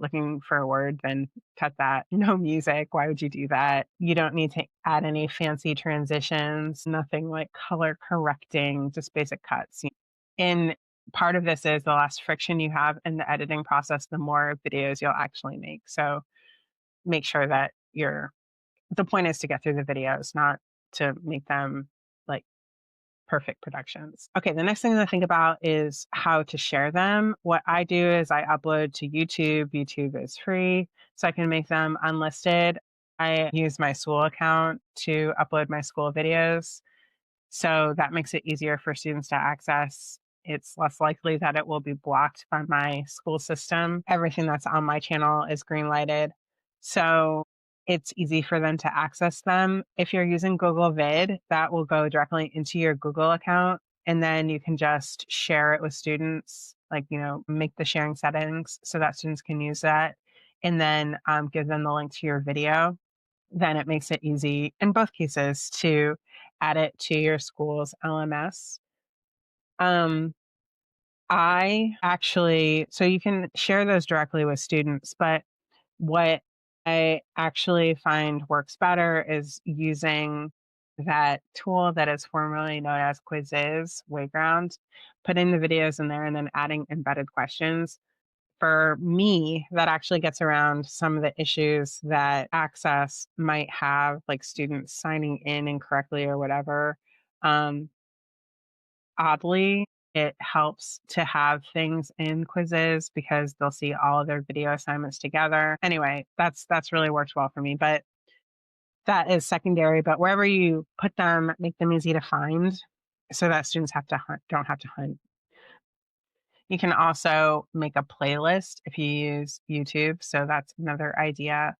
looking for a word, then cut that. No music. Why would you do that? You don't need to add any fancy transitions, nothing like color correcting, just basic cuts. And part of this is the less friction you have in the editing process, the more videos you'll actually make. So make sure that the point is to get through the videos, not to make them like perfect productions. Okay, the next thing to think about is how to share them. What I do is I upload to YouTube. YouTube is free, so I can make them unlisted. I use my school account to upload my school videos. So that makes it easier for students to access. It's less likely that it will be blocked by my school system. Everything that's on my channel is green lighted. So it's easy for them to access them. If you're using Google Vid, that will go directly into your Google account. And then you can just share it with students, like, make the sharing settings so that students can use that. And then give them the link to your video. Then it makes it easy in both cases to add it to your school's LMS. Um, so you can share those directly with students, but what I actually find works better is using that tool that is formerly known as Quizzes, Wayground, putting the videos in there and then adding embedded questions. For me, that actually gets around some of the issues that Access might have, like students signing in incorrectly or whatever. Um, Oddly, it helps to have things in Quizzes because they'll see all of their video assignments together. Anyway, that's really worked well for me, but that is secondary. But wherever you put them, make them easy to find so that students don't have to hunt. You can also make a playlist if you use YouTube. So that's another idea.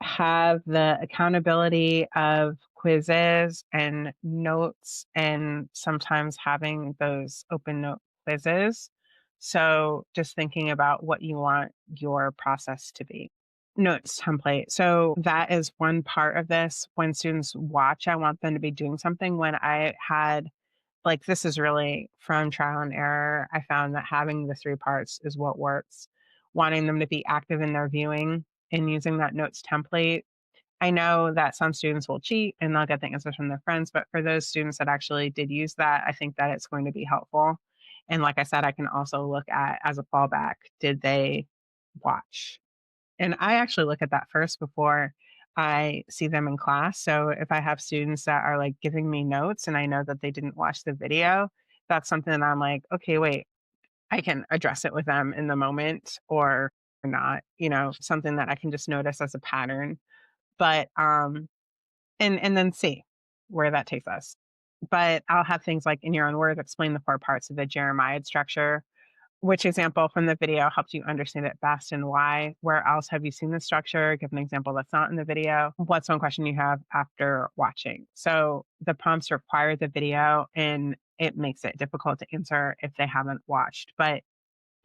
Have the accountability of quizzes and notes, and sometimes having those open note quizzes. So just thinking about what you want your process to be. Notes template. So that is one part of this. When students watch, I want them to be doing something. When I had, like, this is really from trial and error, I found that having the three parts is what works. Wanting them to be active in their viewing and using that notes template. I know that some students will cheat and they'll get the answers from their friends, but for those students that actually did use that, I think that it's going to be helpful. And like I said, I can also look at as a fallback, did they watch? And I actually look at that first before I see them in class. So if I have students that are like giving me notes and I know that they didn't watch the video, that's something that I'm like, okay, wait, I can address it with them in the moment or not, something that I can just notice as a pattern. But and then see where that takes us. But I'll have things like in your own words, explain the four parts of the Jeremiad structure. Which example from the video helps you understand it best and why? Where else have you seen the structure? Give an example that's not in the video. What's one question you have after watching? So the prompts require the video and it makes it difficult to answer if they haven't watched. But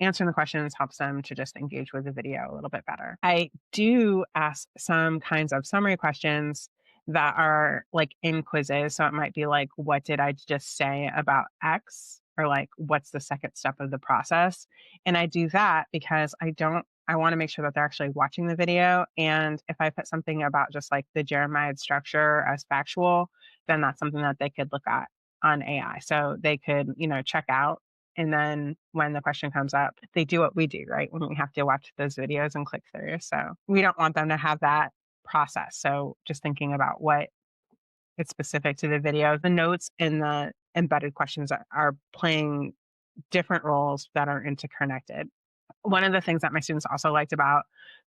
answering the questions helps them to just engage with the video a little bit better. I do ask some kinds of summary questions that are like in quizzes. So it might be like, what did I just say about X? Or like, what's the second step of the process? And I do that because I want to make sure that they're actually watching the video. And if I put something about just like the Jeremiad structure as factual, then that's something that they could look at on AI. So they could, check out and then when the question comes up, they do what we do, right? When we have to watch those videos and click through. So we don't want them to have that process. So just thinking about what is specific to the video, the notes and the embedded questions are playing different roles that are interconnected. One of the things that my students also liked about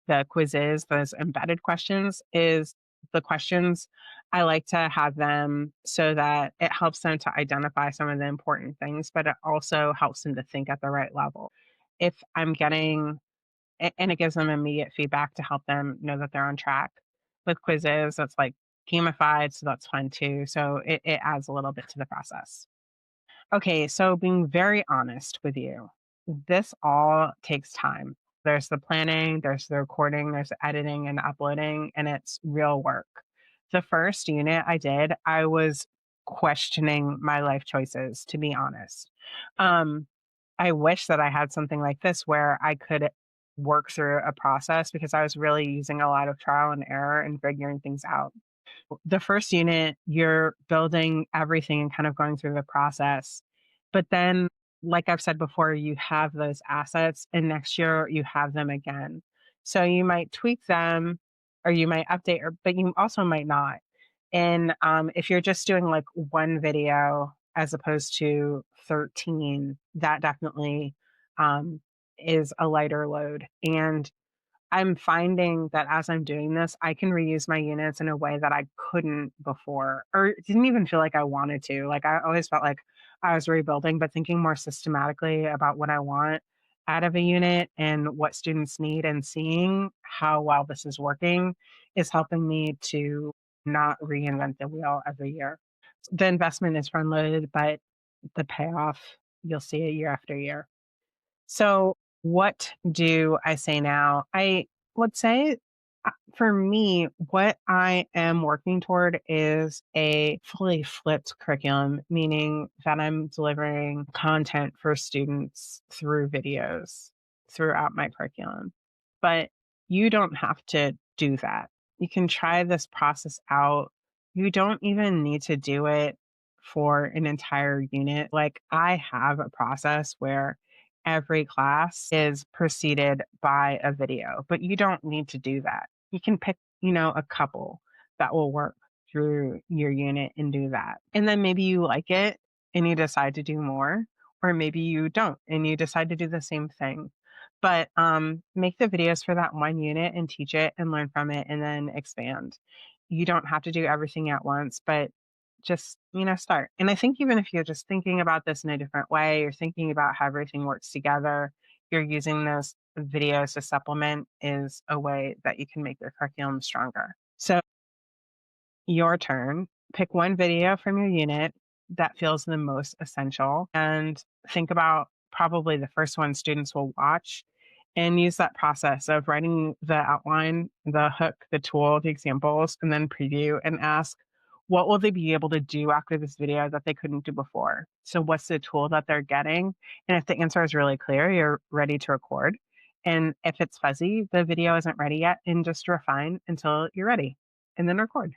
the quizzes, those embedded questions, is the questions I like to have them so that it helps them to identify some of the important things, but it also helps them to think at the right level. If I'm getting, and it gives them immediate feedback to help them know that they're on track. With quizzes, that's like gamified, so that's fun too. So it adds a little bit to the process. Okay, so being very honest with you, this all takes time. There's the planning, there's the recording, there's the editing and uploading, and it's real work. The first unit I did, I was questioning my life choices, to be honest. Um, I wish that I had something like this where I could work through a process because I was really using a lot of trial and error and figuring things out. The first unit, you're building everything and kind of going through the process. But then, like I've said before, you have those assets, and next year you have them again. So you might tweak them or you might update, but you also might not. And if you're just doing like one video as opposed to 13, that definitely um, is a lighter load. And I'm finding that as I'm doing this, I can reuse my units in a way that I couldn't before, or didn't even feel like I wanted to. Like I always felt like I was rebuilding, but thinking more systematically about what I want out of a unit and what students need and seeing how well this is working is helping me to not reinvent the wheel every year. The investment is front loaded, but the payoff, you'll see it year after year. So, what do I say now? I would say for me, what I am working toward is a fully flipped curriculum, meaning that I'm delivering content for students through videos throughout my curriculum. But you don't have to do that. You can try this process out. You don't even need to do it for an entire unit. Like, I have a process where every class is preceded by a video, but you don't need to do that. You can pick, a couple that will work through your unit and do that. And then maybe you like it and you decide to do more, or maybe you don't and you decide to do the same thing. But make the videos for that one unit and teach it and learn from it and then expand. You don't have to do everything at once, but just, start. And I think even if you're just thinking about this in a different way, you're thinking about how everything works together, you're using those videos to supplement is a way that you can make your curriculum stronger. So your turn. Pick one video from your unit that feels the most essential and think about probably the first one students will watch and use that process of writing the outline, the hook, the tool, the examples, and then preview and ask, what will they be able to do after this video that they couldn't do before? So, what's the tool that they're getting? And if the answer is really clear, you're ready to record. And if it's fuzzy, the video isn't ready yet, and just refine until you're ready and then record.